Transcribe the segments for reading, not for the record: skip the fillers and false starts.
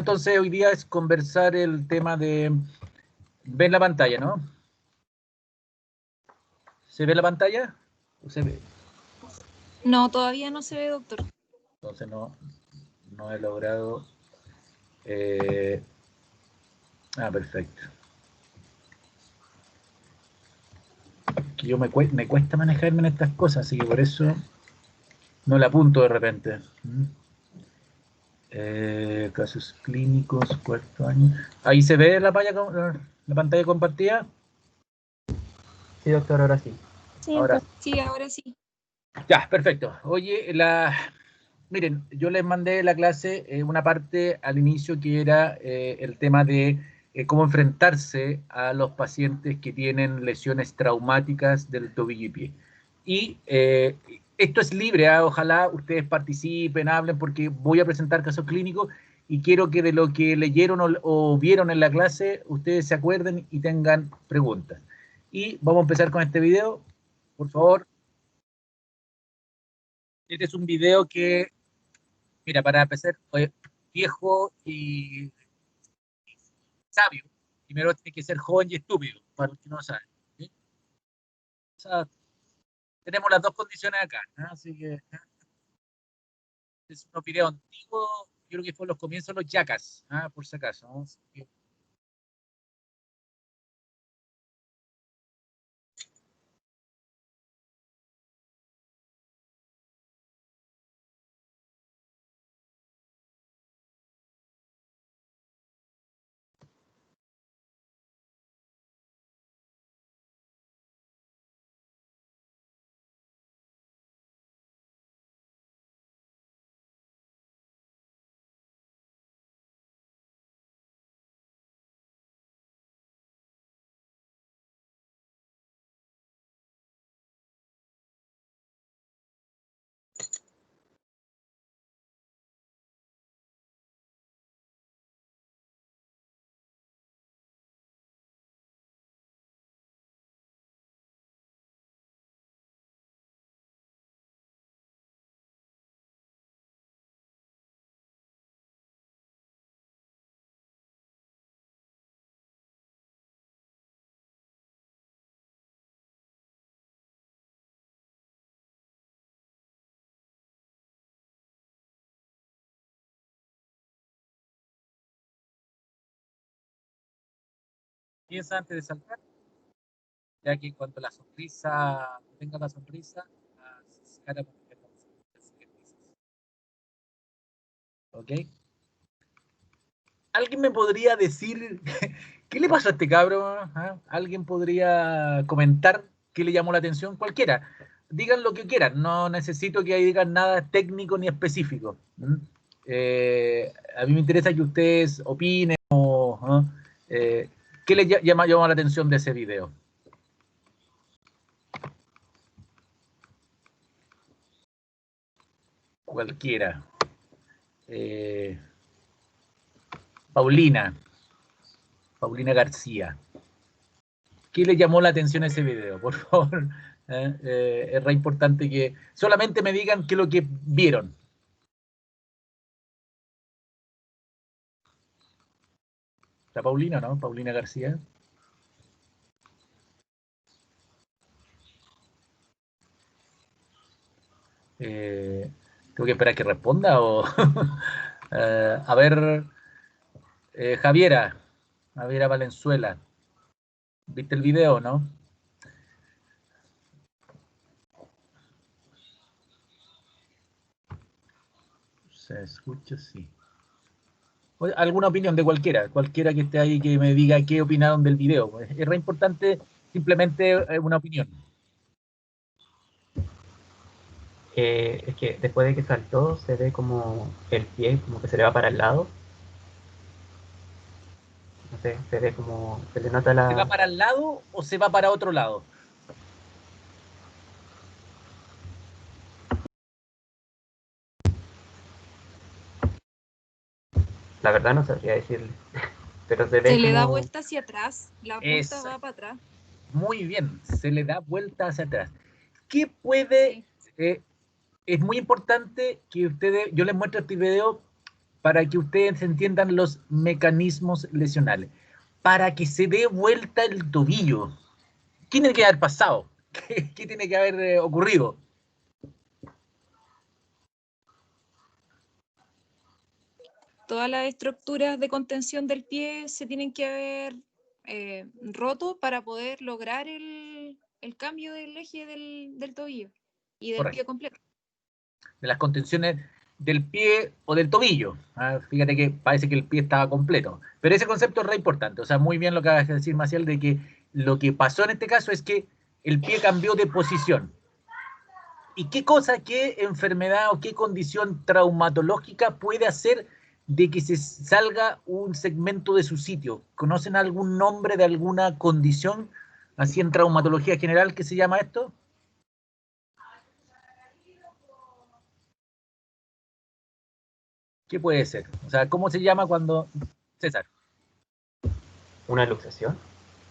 Entonces hoy día es conversar el tema de... ¿Ven la pantalla, no? ¿Se ve la pantalla? ¿O se ve? No, todavía no se ve, doctor. Entonces no he logrado... perfecto. Que yo me cuesta manejarme en estas cosas, así que por eso no la apunto de repente. Casos clínicos, cuarto año. Ahí se ve la pantalla compartida. Sí, doctor, ahora sí. Sí, Ahora sí, ahora sí. ya, perfecto. Oye, miren, yo les mandé la clase una parte al inicio que era el tema de cómo enfrentarse a los pacientes que tienen lesiones traumáticas del tobillo y pie. Y esto es libre, ojalá ustedes participen, hablen, porque voy a presentar casos clínicos y quiero que de lo que leyeron o vieron en la clase, ustedes se acuerden y tengan preguntas. Y vamos a empezar con este video, por favor. Este es un video que, mira, para empezar, viejo y sabio, primero tiene que ser joven y estúpido, para los que no saben. ¿Sí? O sea, tenemos las dos condiciones acá, ¿no? Así que es un video antiguo, yo creo que fue en los comienzos de los Jackass, por si acaso. ¿No? Así que, piensa antes de saltar, ya que cuando la sonrisa, tenga la sonrisa, la cara va a tener las cicatrices. ¿Ok? ¿Alguien me podría decir qué le pasó a este cabro? ¿Alguien podría comentar qué le llamó la atención? Cualquiera. Digan lo que quieran. No necesito que digan nada técnico ni específico. A mí me interesa que ustedes opinen o qué les llamó la atención de ese video. Cualquiera. Paulina García. ¿Qué le llamó la atención a ese video? Por favor, es re importante que solamente me digan qué es lo que vieron. La Paulina, ¿no? Paulina García. ¿Tengo que esperar que responda o...? A ver, Javiera Valenzuela. ¿Viste el video, no? Se escucha, sí. ¿Alguna opinión de cualquiera que esté ahí que me diga qué opinaron del video? Es re importante simplemente una opinión. Es que después de que saltó se ve como el pie como que se le va para el lado. No sé, se ve como, se le nota la... ¿Se va para el lado o se va para otro lado? La verdad no sabría decirle, pero se ve Se le da como... vuelta hacia atrás, la punta va para atrás. Muy bien, se le da vuelta hacia atrás. ¿Qué puede...? Sí. Es muy importante que ustedes... Yo les muestro este video para que ustedes entiendan los mecanismos lesionales. Para que se dé vuelta el tobillo, ¿qué tiene que haber pasado? ¿Qué tiene que haber ocurrido? Todas las estructuras de contención del pie se tienen que haber roto para poder lograr el cambio del eje del tobillo y del pie completo. De las contenciones del pie o del tobillo. Fíjate que parece que el pie estaba completo. Pero ese concepto es re importante. O sea, muy bien lo que acabas de decir, Maciel, de que lo que pasó en este caso es que el pie cambió de posición. ¿Y qué cosa, qué enfermedad o qué condición traumatológica puede hacer de que se salga un segmento de su sitio? ¿Conocen algún nombre de alguna condición así en traumatología general que se llama esto? ¿Qué puede ser? O sea, ¿cómo se llama cuando... César. ¿Una luxación?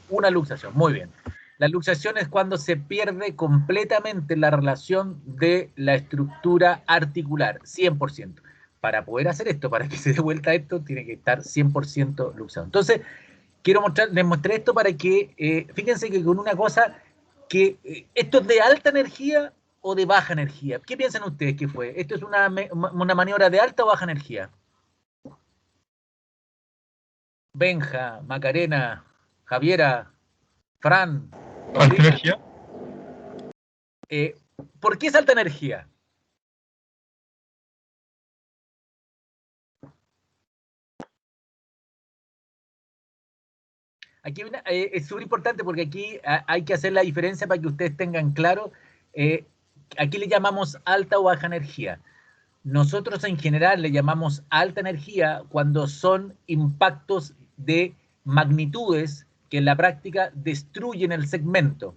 Una luxación, muy bien. La luxación es cuando se pierde completamente la relación de la estructura articular, 100%. Para poder hacer esto, para que se dé vuelta esto, tiene que estar 100% luxado. Entonces, quiero les mostré esto para que, fíjense que con una cosa, que esto es de alta energía o de baja energía. ¿Qué piensan ustedes que fue? ¿Esto es una maniobra de alta o baja energía? Benja, Macarena, Javiera, Fran. ¿Alta energía? ¿Por qué es alta energía? Aquí es súper importante porque aquí hay que hacer la diferencia para que ustedes tengan claro. Aquí le llamamos alta o baja energía. Nosotros en general le llamamos alta energía cuando son impactos de magnitudes que en la práctica destruyen el segmento,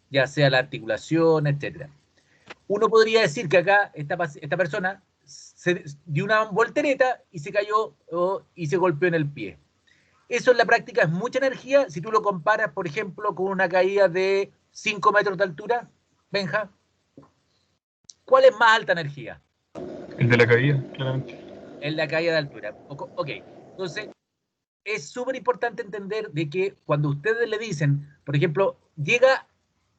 ya sea la articulación, etc. Uno podría decir que acá esta persona se dio una voltereta y se cayó y se golpeó en el pie. Eso en la práctica es mucha energía si tú lo comparas, por ejemplo, con una caída de 5 metros de altura. Benja, ¿cuál es más alta energía? El de la caída, claramente. En la caída de altura. Ok, entonces es súper importante entender de que cuando ustedes le dicen, por ejemplo, llega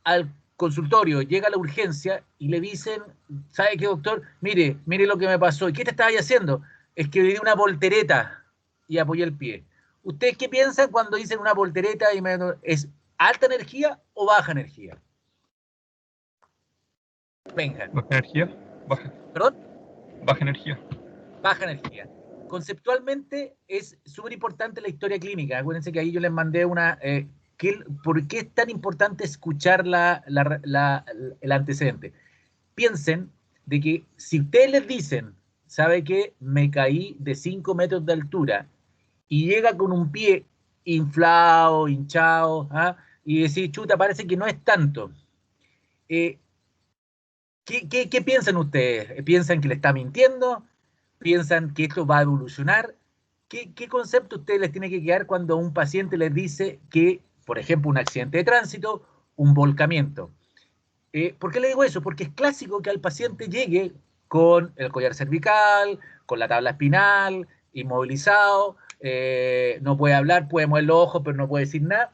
al consultorio, llega a la urgencia y le dicen, ¿sabe qué, doctor? Mire lo que me pasó. ¿Y qué te estaba haciendo? Es que le di una voltereta y apoyé el pie. ¿Ustedes qué piensan cuando dicen una voltereta? ¿Es alta energía o baja energía? Venga. ¿Baja energía? Baja. ¿Perdón? Baja energía. Baja energía. Conceptualmente es súper importante la historia clínica. Acuérdense que ahí yo les mandé una... ¿por qué es tan importante escuchar el antecedente? Piensen de que si ustedes les dicen, ¿sabe qué? Me caí de 5 metros de altura y llega con un pie inflado, hinchado, y decir, chuta, parece que no es tanto. ¿Qué piensan ustedes? ¿Piensan que le está mintiendo? ¿Piensan que esto va a evolucionar? ¿Qué concepto ustedes les tiene que quedar cuando un paciente les dice que, por ejemplo, un accidente de tránsito, un volcamiento? ¿Por qué le digo eso? Porque es clásico que al paciente llegue con el collar cervical, con la tabla espinal, inmovilizado, no puede hablar, puede mover los ojos, pero no puede decir nada.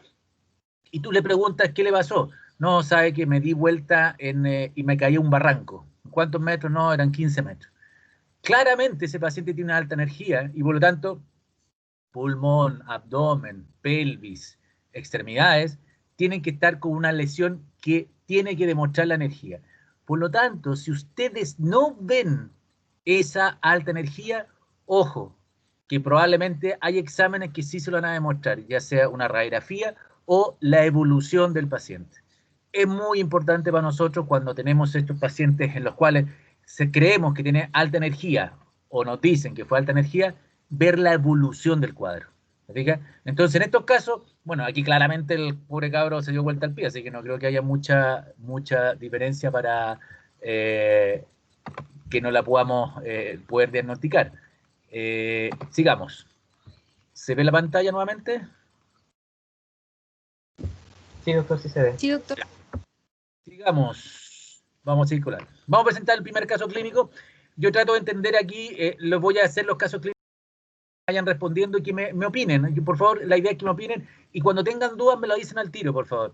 Y tú le preguntas, ¿qué le pasó? No, sabe que me di vuelta y me caí a un barranco. ¿Cuántos metros? No, eran 15 metros. Claramente ese paciente tiene una alta energía y por lo tanto pulmón, abdomen, pelvis, extremidades, tienen que estar con una lesión que tiene que demostrar la energía. Por lo tanto, si ustedes no ven esa alta energía, ojo, que probablemente hay exámenes que sí se lo van a demostrar, ya sea una radiografía o la evolución del paciente. Es muy importante para nosotros cuando tenemos estos pacientes en los cuales creemos que tiene alta energía o nos dicen que fue alta energía, ver la evolución del cuadro. ¿Me fijas? Entonces, en estos casos, bueno, aquí claramente el pobre cabro se dio vuelta al pie, así que no creo que haya mucha diferencia para que no la podamos poder diagnosticar. Sigamos. ¿Se ve la pantalla nuevamente? Sí, doctor, sí se ve. Sí, doctor. Sigamos. Vamos a circular. Vamos a presentar el primer caso clínico. yo trato de entender aquí, les voy a hacer los casos clínicos que vayan respondiendo y que me opinen. Por favor, la idea es que me opinen y cuando tengan dudas me lo dicen al tiro, por favor.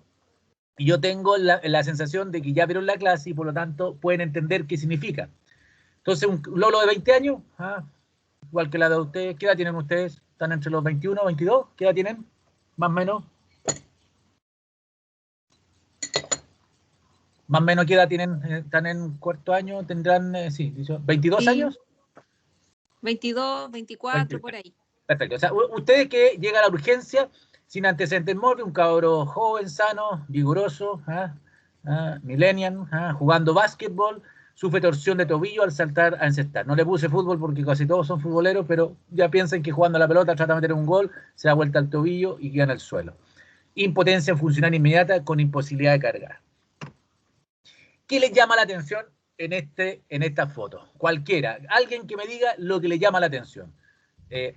Y yo tengo la sensación de que ya vieron la clase y por lo tanto pueden entender qué significa. Entonces, un Lolo de 20 años, igual que la de ustedes, ¿qué edad tienen ustedes? ¿Están entre los 21, 22? ¿Qué edad tienen? Más o menos. Más o menos, ¿qué edad tienen? ¿Están en cuarto año? ¿Tendrán, sí, ¿22 Sí. años? 22, 24, 20. por ahí. Perfecto. O sea, ustedes que llegan a la urgencia sin antecedentes móviles, un cabro joven, sano, vigoroso, millennial, jugando básquetbol, sufre torsión de tobillo al saltar a encestar. No le puse fútbol porque casi todos son futboleros, pero ya piensen que jugando a la pelota trata de meter un gol, se da vuelta al tobillo y queda en el suelo. Impotencia funcional inmediata con imposibilidad de cargar. ¿Qué les llama la atención en esta foto? Cualquiera. Alguien que me diga lo que le llama la atención.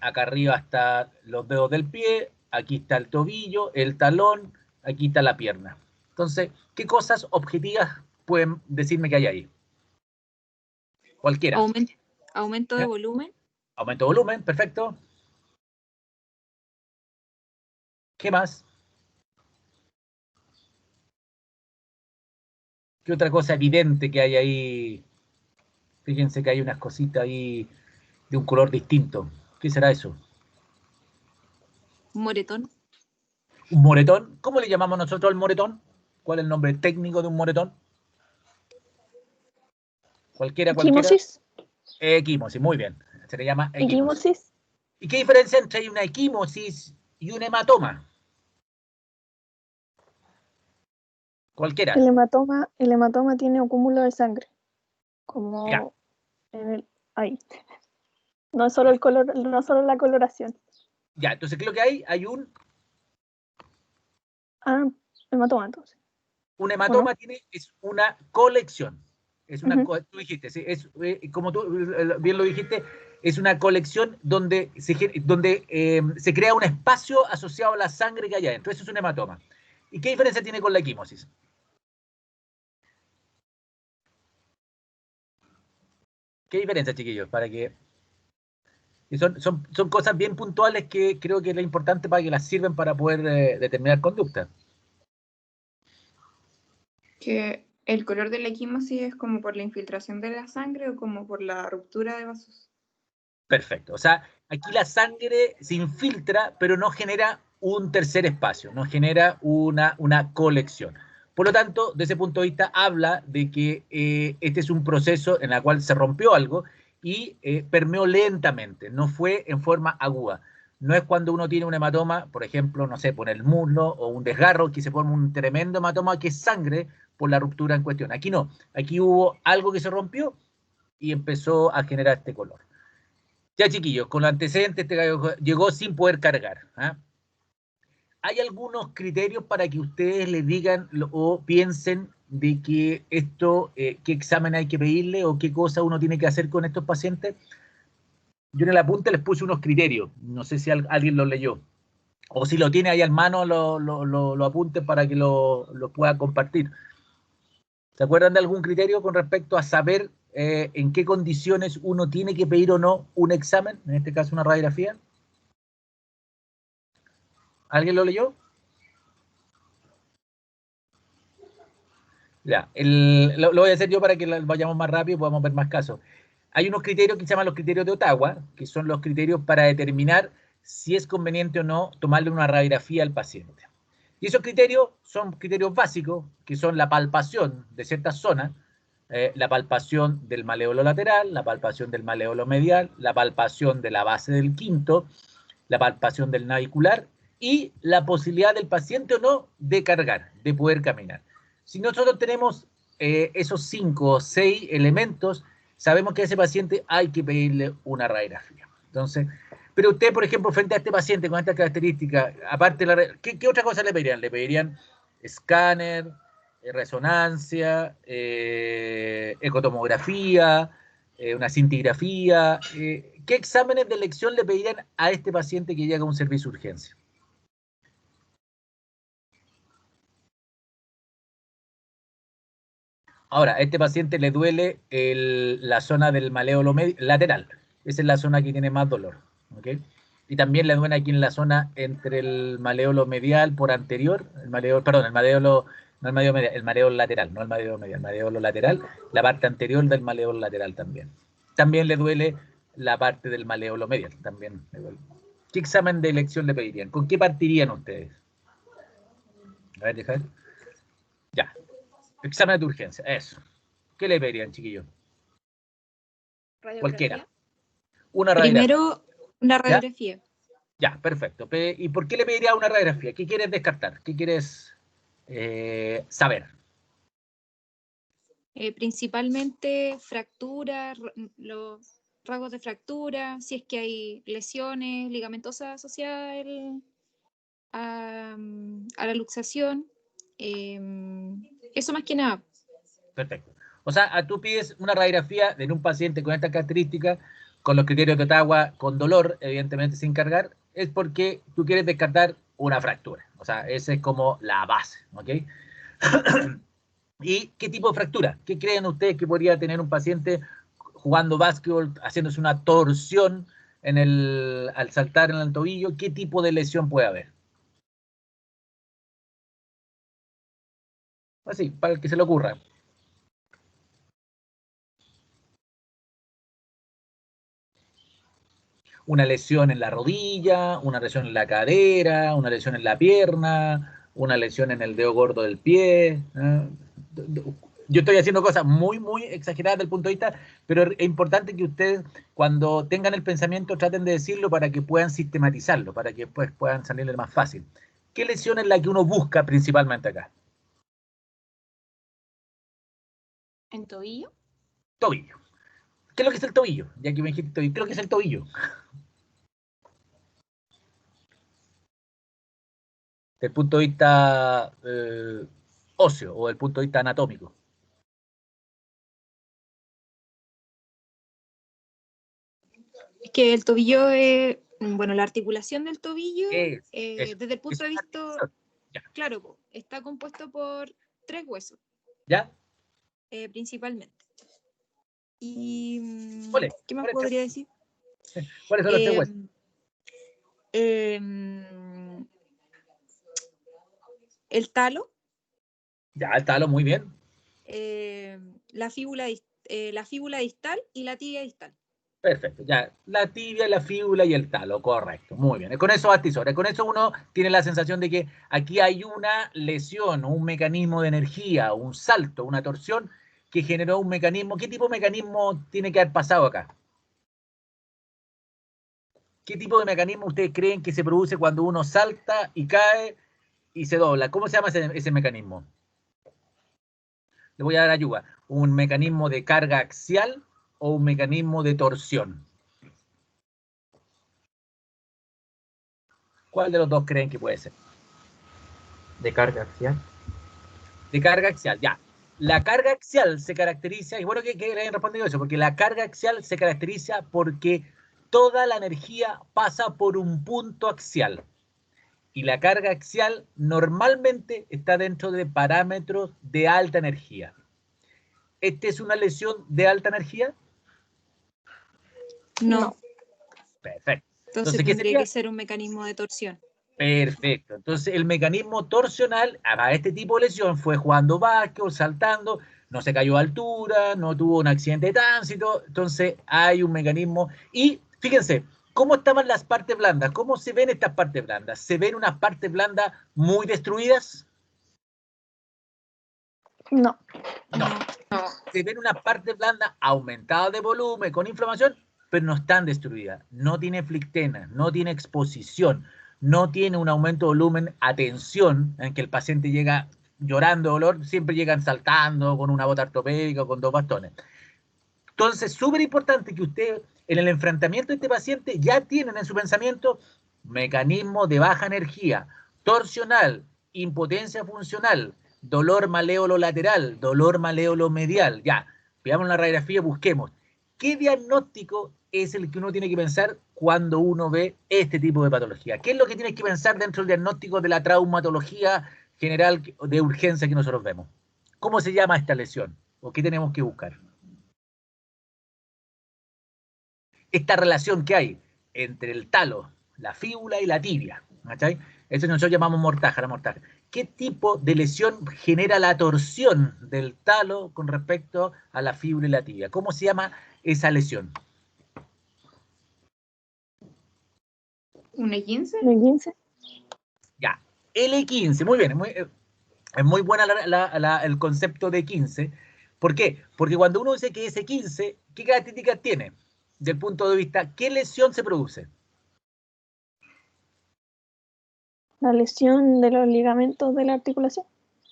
Acá arriba están los dedos del pie, aquí está el tobillo, el talón, aquí está la pierna. Entonces, ¿qué cosas objetivas pueden decirme que hay ahí? Cualquiera. Aumento de volumen. Aumento de volumen, perfecto. ¿Qué más? ¿Qué otra cosa evidente que hay ahí? Fíjense que hay unas cositas ahí de un color distinto. ¿Qué será eso? Un moretón. ¿Un moretón? ¿Cómo le llamamos nosotros al moretón? ¿Cuál es el nombre técnico de un moretón? Cualquiera. Equimosis. Equimosis, muy bien. Se le llama equimosis. ¿Y qué diferencia entre una equimosis y un hematoma? Cualquiera. El hematoma tiene un cúmulo de sangre. Como ahí. No es solo el color, no solo la coloración. Ya, entonces, ¿qué es lo que hay? Hay un hematoma, entonces. Un hematoma es una colección. Es una, tú dijiste, ¿sí? Como tú bien lo dijiste, es una colección donde se crea un espacio asociado a la sangre que hay adentro. Eso es un hematoma. ¿Y qué diferencia tiene con la equimosis? ¿Qué diferencia, chiquillos? Para que son cosas bien puntuales que creo que es importante para que las sirven para poder determinar conducta. Que el color de la equimosis es como por la infiltración de la sangre o como por la ruptura de vasos. Perfecto. O sea, aquí la sangre se infiltra, pero no genera un tercer espacio, no genera una colección. Por lo tanto, desde ese punto de vista, habla de que este es un proceso en el cual se rompió algo y permeó lentamente, no fue en forma aguda. No es cuando uno tiene un hematoma, por ejemplo, no sé, por el muslo o un desgarro, que se forma un tremendo hematoma que es sangre por la ruptura en cuestión. Aquí no, aquí hubo algo que se rompió y empezó a generar este color. Ya, chiquillos, con los antecedentes, este gallo llegó sin poder cargar. ¿Hay algunos criterios para que ustedes les digan o piensen de que esto, qué examen hay que pedirle o qué cosa uno tiene que hacer con estos pacientes? Yo en el apunte les puse unos criterios, no sé si alguien los leyó. O si lo tiene ahí a mano, lo apunte para que lo pueda compartir. ¿Se acuerdan de algún criterio con respecto a saber en qué condiciones uno tiene que pedir o no un examen, en este caso una radiografía? ¿Alguien lo leyó? Ya, lo voy a hacer yo para que vayamos más rápido y podamos ver más casos. Hay unos criterios que se llaman los criterios de Ottawa, que son los criterios para determinar si es conveniente o no tomarle una radiografía al paciente. Y esos criterios son criterios básicos, que son la palpación de ciertas zonas, la palpación del maléolo lateral, la palpación del maléolo medial, la palpación de la base del quinto, la palpación del navicular y la posibilidad del paciente o no de cargar, de poder caminar. Si nosotros tenemos esos 5 o 6 elementos, sabemos que a ese paciente hay que pedirle una radiografía. Entonces, pero usted, por ejemplo, frente a este paciente con estas características, aparte, ¿qué otra cosa le pedirían? ¿Le pedirían escáner, resonancia, ecotomografía, una cintigrafía? ¿Qué exámenes de elección le pedirían a este paciente que llega a un servicio de urgencia? Ahora, a este paciente le duele la zona del maléolo lateral. Esa es la zona que tiene más dolor. ¿Ok? Y también le duele aquí en la zona entre el maléolo medial por anterior, el maléolo, no el maléolo medial, el maléolo lateral, no el maléolo medial, el maléolo lateral, la parte anterior del maléolo lateral también. También le duele la parte del maléolo medial, también le duele. ¿Qué examen de elección le pedirían? ¿Con qué partirían ustedes? A ver, deja ver. Ya. Examen de urgencia, eso. ¿Qué le pedirían, chiquillos? Cualquiera. Una radiografía. Primero, una ¿Ya? radiografía. Ya, perfecto. ¿Y por qué le pediría una radiografía? ¿Qué quieres descartar? ¿Qué quieres saber? Principalmente fractura, los rasgos de fractura, si es que hay lesiones ligamentosas asociadas a la luxación. Eso más que nada. Perfecto. O sea, tú pides una radiografía de un paciente con esta característica, con los criterios de Ottawa, con dolor, evidentemente sin cargar, es porque tú quieres descartar una fractura. O sea, esa es como la base, ¿ok? ¿Y qué tipo de fractura? ¿Qué creen ustedes que podría tener un paciente jugando básquetbol, haciéndose una torsión al saltar en el tobillo? ¿Qué tipo de lesión puede haber? Así, para el que se le ocurra. Una lesión en la rodilla, una lesión en la cadera, una lesión en la pierna, una lesión en el dedo gordo del pie. Yo estoy haciendo cosas muy, muy exageradas desde el punto de vista, pero es importante que ustedes, cuando tengan el pensamiento, traten de decirlo para que puedan sistematizarlo, para que después puedan salirle más fácil. ¿Qué lesión es la que uno busca principalmente acá? ¿En tobillo? Tobillo. ¿Qué es lo que es el tobillo? Ya que me dijiste tobillo, ¿qué es lo que es el tobillo? Desde el punto de vista óseo o desde el punto de vista anatómico. Es que el tobillo es, bueno, la articulación del tobillo, Eso. desde el punto de una vista, articulación. Ya. claro, está compuesto por 3 huesos, ¿Ya? principalmente. Y, ¿Cuáles? ¿qué más ¿Cuáles podría decir? son los tres huesos? El talo, Ya, el talo, muy bien. la fíbula distal y la tibia distal. Perfecto, ya. La tibia, la fíbula y el talo, correcto. Muy bien. Con eso bastizora. Con eso uno tiene la sensación de que aquí hay una lesión, un mecanismo de energía, un salto, una torsión que generó un mecanismo. ¿Qué tipo de mecanismo tiene que haber pasado acá? ¿Qué tipo de mecanismo ustedes creen que se produce cuando uno salta y cae y se dobla? ¿Cómo se llama ese mecanismo? Le voy a dar ayuda. ¿Un mecanismo de carga axial o un mecanismo de torsión? ¿Cuál de los dos creen que puede ser? De carga axial. De carga axial, ya. La carga axial se caracteriza, y bueno que le hayan respondido eso, porque la carga axial se caracteriza porque toda la energía pasa por un punto axial. Y la carga axial normalmente está dentro de parámetros de alta energía. ¿Esta es una lesión de alta energía? No. Perfecto. Entonces ¿qué tendría sería? que ser un mecanismo de torsión. Perfecto. Entonces, el mecanismo torsional a este tipo de lesión fue jugando básquetbol, saltando, no se cayó a altura, no tuvo un accidente de tránsito. Entonces, hay un mecanismo. Y fíjense, ¿cómo estaban las partes blandas? ¿Cómo se ven estas partes blandas? ¿Se ven unas partes blandas muy destruidas? No. No. Se ven unas partes blandas aumentadas de volumen, con inflamación, pero no están destruidas. No tiene flictena, no tiene exposición, no tiene un aumento de volumen a tensión, en que el paciente llega llorando de dolor, siempre llegan saltando con una bota ortopédica o con 2 bastones. Entonces, súper importante que usted en el enfrentamiento de este paciente ya tienen en su pensamiento mecanismo de baja energía, torsional, impotencia funcional, dolor maléolo lateral, dolor maléolo medial. Ya, veamos la radiografía, busquemos. ¿Qué diagnóstico es el que uno tiene que pensar cuando uno ve este tipo de patología? ¿Qué es lo que tiene que pensar dentro del diagnóstico de la traumatología general de urgencia que nosotros vemos? ¿Cómo se llama esta lesión? ¿O qué tenemos que buscar? Esta relación que hay entre el talo, la fíbula y la tibia, ¿cachai? Eso nosotros llamamos mortaja, la mortaja. ¿Qué tipo de lesión genera la torsión del talo con respecto a la fíbula y la tibia? ¿Cómo se llama esa lesión? ¿Un E15? ¿El 15? Ya, L15, muy bien, es muy buena el concepto de 15. ¿Por qué? Porque cuando uno dice que es E15, ¿qué características tiene? Del punto de vista, ¿qué lesión se produce? La lesión de los ligamentos de la articulación.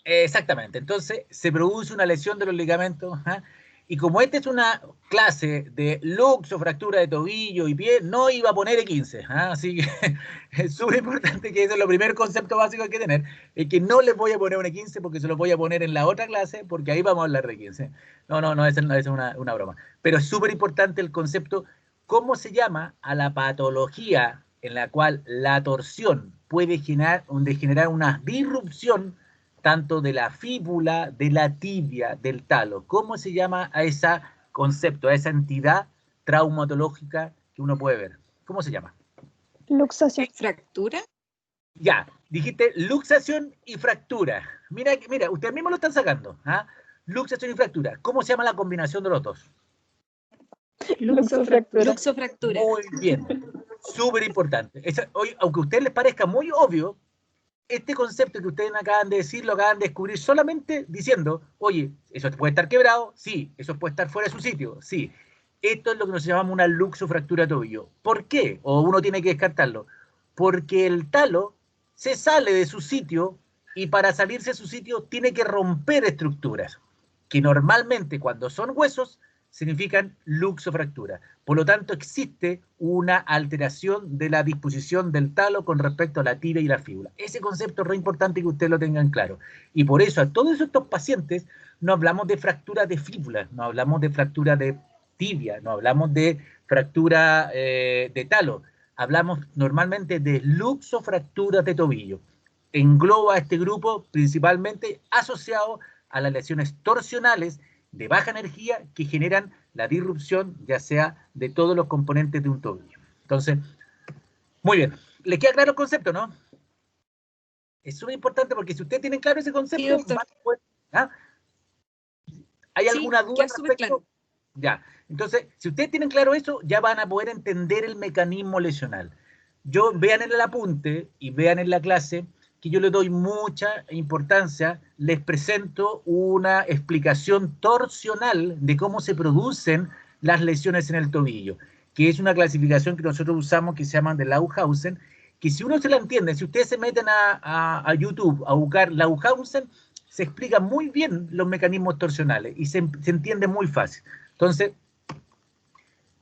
Exactamente, entonces se produce una lesión de los ligamentos, ¿ah? Y como esta es una clase de luxo, fractura de tobillo y pie, no iba a poner E15, ¿ah? Así que es súper importante que ese es el primer concepto básico que hay que tener, es que no les voy a poner un E15 porque se lo voy a poner en la otra clase, porque ahí vamos a hablar de 15. No, esa es una broma. Pero es súper importante el concepto, ¿cómo se llama a la patología en la cual la torsión puede generar una disrupción tanto de la fíbula, de la tibia, del talo? ¿Cómo se llama a ese concepto, a esa entidad traumatológica que uno puede ver? ¿Cómo se llama? Luxación. ¿Fractura? Ya, dijiste luxación y fractura. Mira, ustedes mismos lo están sacando. ¿Ah? Luxación y fractura. ¿Cómo se llama la combinación de los dos? Luxofractura. Luxofractura. Muy bien. Súper importante. Hoy, aunque a ustedes les parezca muy obvio, este concepto que ustedes acaban de decir, lo acaban de descubrir solamente diciendo, oye, eso puede estar quebrado, sí, eso puede estar fuera de su sitio, sí. Esto es lo que nos llamamos una luxofractura de tobillo. ¿Por qué? O uno tiene que descartarlo. Porque el talo se sale de su sitio y para salirse de su sitio tiene que romper estructuras, que normalmente cuando son huesos significan luxofractura. Por lo tanto, existe una alteración de la disposición del talo con respecto a la tibia y la fíbula. Ese concepto es re importante que ustedes lo tengan claro. Y por eso a todos estos pacientes no hablamos de fractura de fíbula, no hablamos de fractura de tibia, no hablamos de fractura de talo. Hablamos normalmente de luxofracturas de tobillo. Engloba a este grupo principalmente asociado a las lesiones torsionales de baja energía que generan la disrupción, ya sea de todos los componentes de un tobillo. Entonces, muy bien. ¿Les queda claro el concepto, no? Es súper importante porque si ustedes tienen claro ese concepto, Sí, doctor. van a poder, ¿ah? ¿Hay Sí, alguna duda queda al súper respecto? claro. Ya. Entonces, si ustedes tienen claro eso, ya van a poder entender el mecanismo lesional. Vean en el apunte y vean en la clase que yo le doy mucha importancia, les presento una explicación torsional de cómo se producen las lesiones en el tobillo, que es una clasificación que nosotros usamos que se llama de Lauhausen, que si uno se la entiende, si ustedes se meten a YouTube a buscar Lauhausen, se explica muy bien los mecanismos torsionales y se entiende muy fácil. Entonces,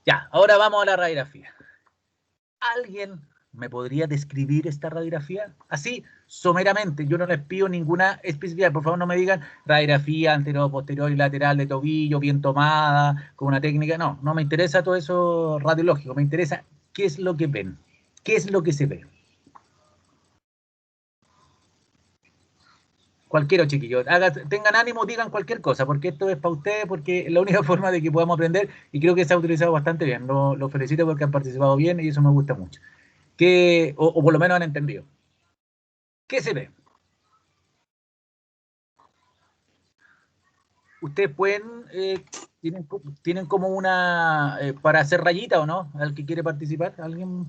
ya, ahora vamos a la radiografía. ¿Alguien me podría describir esta radiografía? Así, someramente, yo no les pido ninguna especificidad. Por favor, no me digan radiografía anterior, posterior y lateral de tobillo, bien tomada, con una técnica. No, no me interesa todo eso radiológico. Me interesa qué es lo que ven, qué es lo que se ve. Cualquiera, chiquillos. Tengan ánimo, digan cualquier cosa, porque esto es para ustedes, porque es la única forma de que podamos aprender y creo que se ha utilizado bastante bien. Lo felicito porque han participado bien y eso me gusta mucho. O por lo menos han entendido. ¿Qué se ve? Ustedes pueden, tienen como una, para hacer rayita o no, al que quiere participar, ¿alguien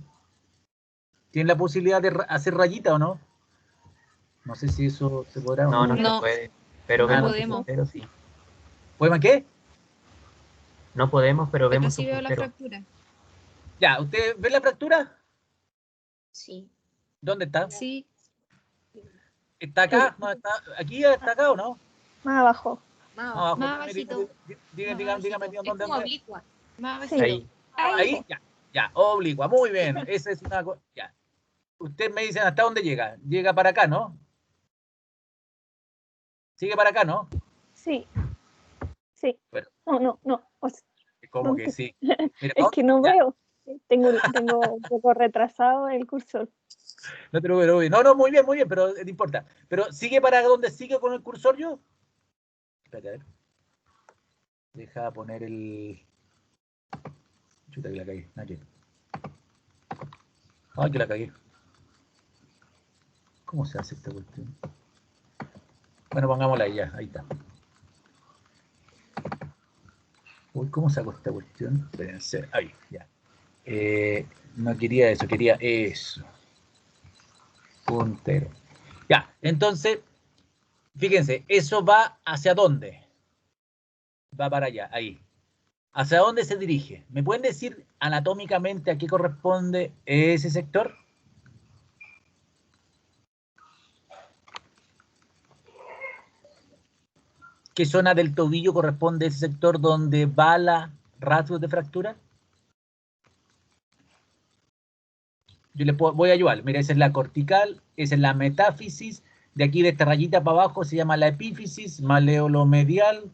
tiene la posibilidad de hacer rayita o no? No sé si eso se podrá o No, no. no se No, puede. Pero no vemos su podemos. puntero, sí. ¿Pueden qué? No podemos, pero Pero vemos sí su veo la puntero. fractura. Ya, ¿usted ve la fractura? Sí. ¿Dónde está? Sí, ¿Está acá? ¿No está? ¿Aquí está acá o no? Más abajo. Abajo. más abajito. Dígame dónde. Más Sí. abajito. Ahí. Ahí, ya, oblicua, muy bien. Esa es una cosa. Ya. Usted me dice hasta dónde llega. Llega para acá, ¿no? Sigue para acá, ¿no? Sí. Sí. Bueno. No. O sea, ¿Cómo que sí? Mira, es que no ya, veo. Tengo un poco retrasado el cursor. no te lo veo. No, muy bien, pero no importa. Pero sigue para donde sigue con el cursor yo. Espérate, a ver. Deja poner el... Chuta que la cagué. Aquí. Ay, que la cagué. ¿Cómo se hace esta cuestión? Bueno, pongámosla ahí ya. Ahí está. Uy, ¿cómo saco esta cuestión? Espérense. Ahí, ya. No quería eso, quería eso. Puntero. Ya, entonces, fíjense, ¿eso va hacia dónde? Va para allá, ahí. ¿Hacia dónde se dirige? ¿Me pueden decir anatómicamente a qué corresponde ese sector? ¿Qué zona del tobillo corresponde a ese sector donde va la rasgos de fractura? Yo les voy a ayudar. Mira, esa es la cortical, esa es la metáfisis. De aquí de esta rayita para abajo se llama la epífisis, maléolo medial,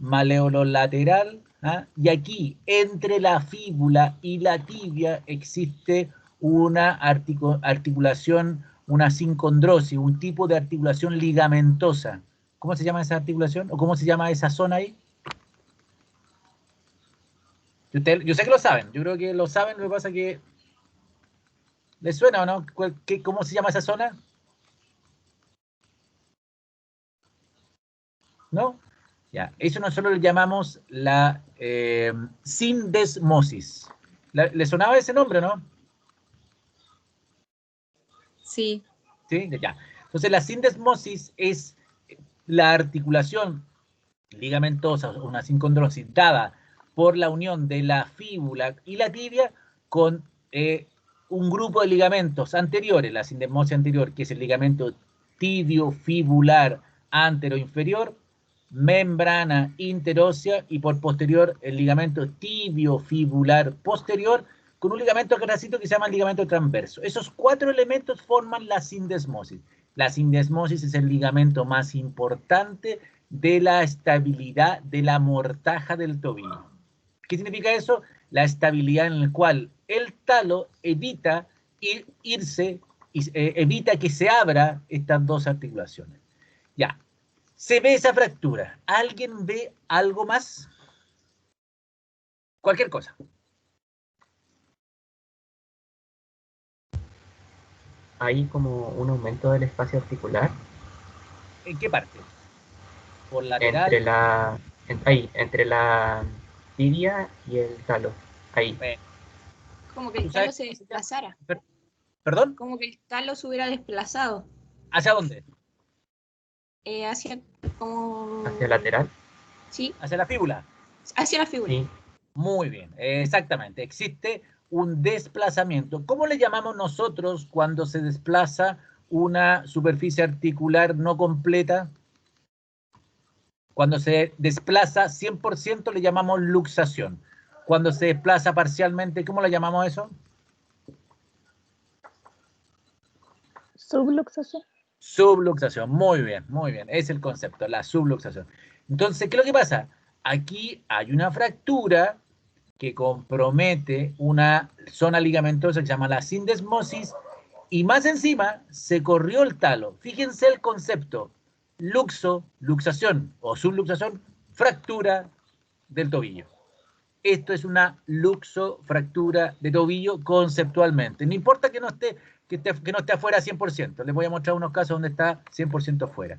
maléolo lateral. ¿Ah? Y aquí, entre la fíbula y la tibia, existe una articulación, una sincondrosis, un tipo de articulación ligamentosa. ¿Cómo se llama esa articulación? ¿O cómo se llama esa zona ahí? Yo sé que lo saben, yo creo que lo saben, lo que pasa es que... ¿les suena o no? ¿Cómo se llama esa zona? ¿No? Ya, eso nosotros le llamamos la sindesmosis. ¿Le sonaba ese nombre, no? Sí. Sí, ya. Entonces la sindesmosis es la articulación ligamentosa, una sincondrosis dada por la unión de la fíbula y la tibia con un grupo de ligamentos anteriores, la sindesmosis anterior, que es el ligamento tibio-fibular antero-inferior, membrana interósea y por posterior el ligamento tibio-fibular posterior con un ligamento grasito que se llama el ligamento transverso. Esos 4 elementos forman la sindesmosis. La sindesmosis es el ligamento más importante de la estabilidad de la mortaja del tobillo. ¿Qué significa eso? La estabilidad en la cual el talo evita irse, evita que se abra estas dos articulaciones. Ya, se ve esa fractura. ¿Alguien ve algo más? Cualquier cosa. Hay como un aumento del espacio articular ¿En qué parte? ¿Por lateral? entre la tibia y el talo. Ahí. Como que el talo se desplazara. ¿Perdón? Como que el talo se hubiera desplazado. ¿Hacia dónde? Hacia como... ¿Hacia lateral? Sí. ¿Hacia la fíbula? Hacia la fíbula. Sí. Muy bien, exactamente. Existe un desplazamiento. ¿Cómo le llamamos nosotros cuando se desplaza una superficie articular no completa? Cuando se desplaza 100% le llamamos luxación. Cuando se desplaza parcialmente, ¿cómo le llamamos eso? Subluxación. Subluxación, muy bien, es el concepto, la subluxación. Entonces, ¿qué es lo que pasa? Aquí hay una fractura que compromete una zona ligamentosa que se llama la sindesmosis y más encima se corrió el talo. Fíjense el concepto, luxación o subluxación, fractura del tobillo. Esto es una luxofractura de tobillo conceptualmente. No importa que no esté afuera 100%. Les voy a mostrar unos casos donde está 100% fuera.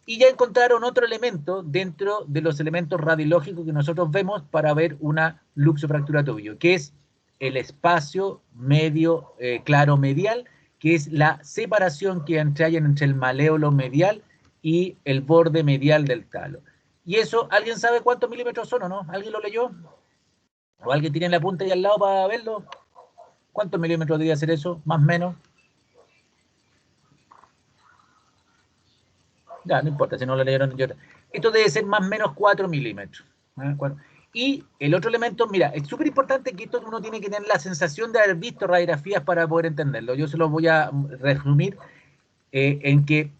Y ya encontraron otro elemento dentro de los elementos radiológicos que nosotros vemos para ver una luxofractura de tobillo, que es el espacio medio claro medial, que es la separación que hay entre el maléolo medial y el borde medial del talo. Y eso, ¿alguien sabe cuántos milímetros son o no? ¿Alguien lo leyó? ¿O alguien tiene la punta ahí al lado para verlo? ¿Cuántos milímetros debería ser eso? ¿Más o menos? Ya, no importa, si no lo leyeron. Esto debe ser más o menos 4 milímetros. ¿Eh? Y el otro elemento, mira, es súper importante que esto uno tiene que tener la sensación de haber visto radiografías para poder entenderlo. Yo se los voy a resumir en que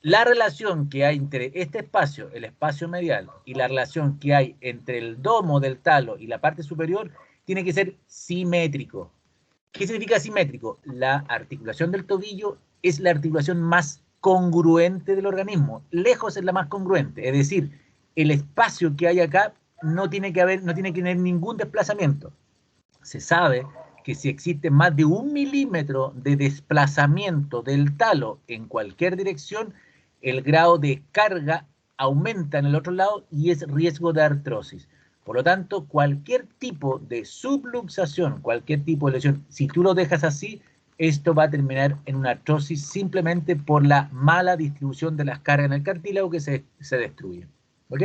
la relación que hay entre este espacio, el espacio medial, y la relación que hay entre el domo del talo y la parte superior, tiene que ser simétrico. ¿Qué significa simétrico? La articulación del tobillo es la articulación más congruente del organismo. Lejos es la más congruente. Es decir, el espacio que hay acá no tiene que tener ningún desplazamiento. Se sabe que si existe más de 1 milímetro de desplazamiento del talo en cualquier dirección, el grado de carga aumenta en el otro lado y es riesgo de artrosis. Por lo tanto, cualquier tipo de subluxación, cualquier tipo de lesión, si tú lo dejas así, esto va a terminar en una artrosis simplemente por la mala distribución de las cargas en el cartílago que se destruye. ¿Ok?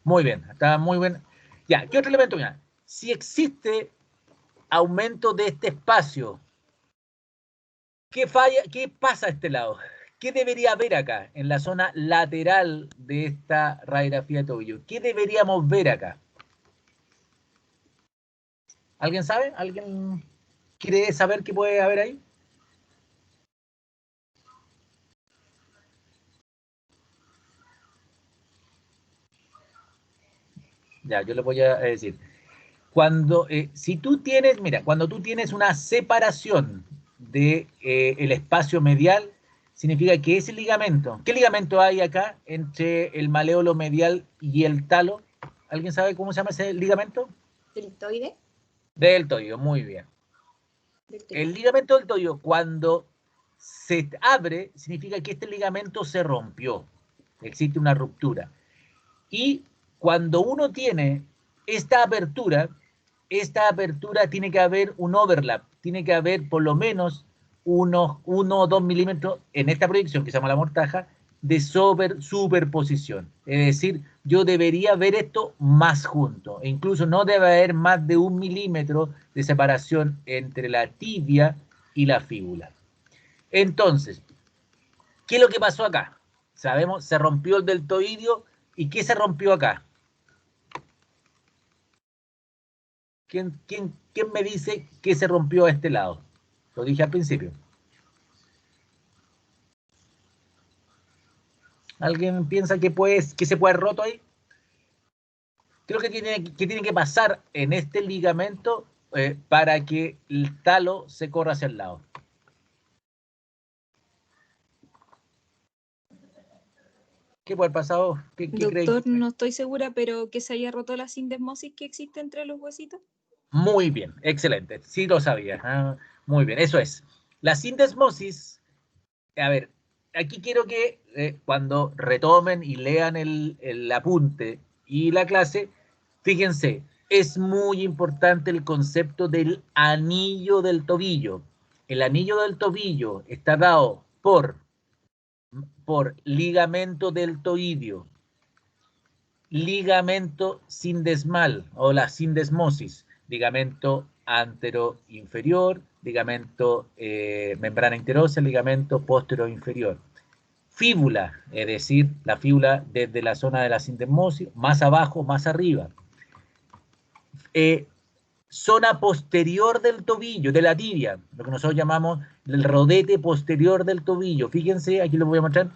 Muy bien, está muy bien. Ya, ¿qué otro elemento? Mira, si existe aumento de este espacio, ¿qué falla? ¿Qué pasa a este lado? ¿Qué debería haber acá, en la zona lateral de esta radiografía de tobillo? ¿Qué deberíamos ver acá? ¿Alguien sabe? ¿Alguien quiere saber qué puede haber ahí? Ya, yo le voy a decir. Cuando, si tú tienes, mira, cuando tú tienes una separación de el espacio medial, significa que ese ligamento, ¿qué ligamento hay acá entre el maléolo medial y el talo? ¿Alguien sabe cómo se llama ese ligamento? ¿Deltoide? Deltoide, muy bien. El ligamento deltoide, cuando se abre, significa que este ligamento se rompió. Existe una ruptura. Y cuando uno tiene esta apertura tiene que haber un overlap, tiene que haber por lo menos 1 o 2 milímetros en esta proyección que se llama la mortaja de superposición. Es decir, yo debería ver esto más junto. E incluso no debe haber más de 1 milímetro de separación entre la tibia y la fíbula. Entonces, ¿qué es lo que pasó acá? Sabemos, se rompió el deltoidio. ¿Y qué se rompió acá? ¿Quién me dice que se rompió a este lado? Lo dije al principio. ¿Alguien piensa que se puede haber roto ahí? Creo que tiene que pasar en este ligamento para que el talo se corra hacia el lado. ¿Qué puede haber pasado? ¿Qué Doctor, creen? no estoy segura, pero que se haya roto la sindesmosis que existe entre los huesitos. Muy bien, excelente. Sí lo sabía. Ah, muy bien, eso es. La sindesmosis, a ver, aquí quiero que cuando retomen y lean el apunte y la clase, fíjense, es muy importante el concepto del anillo del tobillo. El anillo del tobillo está dado por ligamento deltoidio, ligamento sindesmal o la sindesmosis, ligamento anteroinferior, ligamento membrana interósea, ligamento posterior-inferior. Fíbula, es decir, la fíbula desde la zona de la sindesmosis, más abajo, más arriba. Zona posterior del tobillo, de la tibia, lo que nosotros llamamos el rodete posterior del tobillo. Fíjense, aquí les voy a mostrar,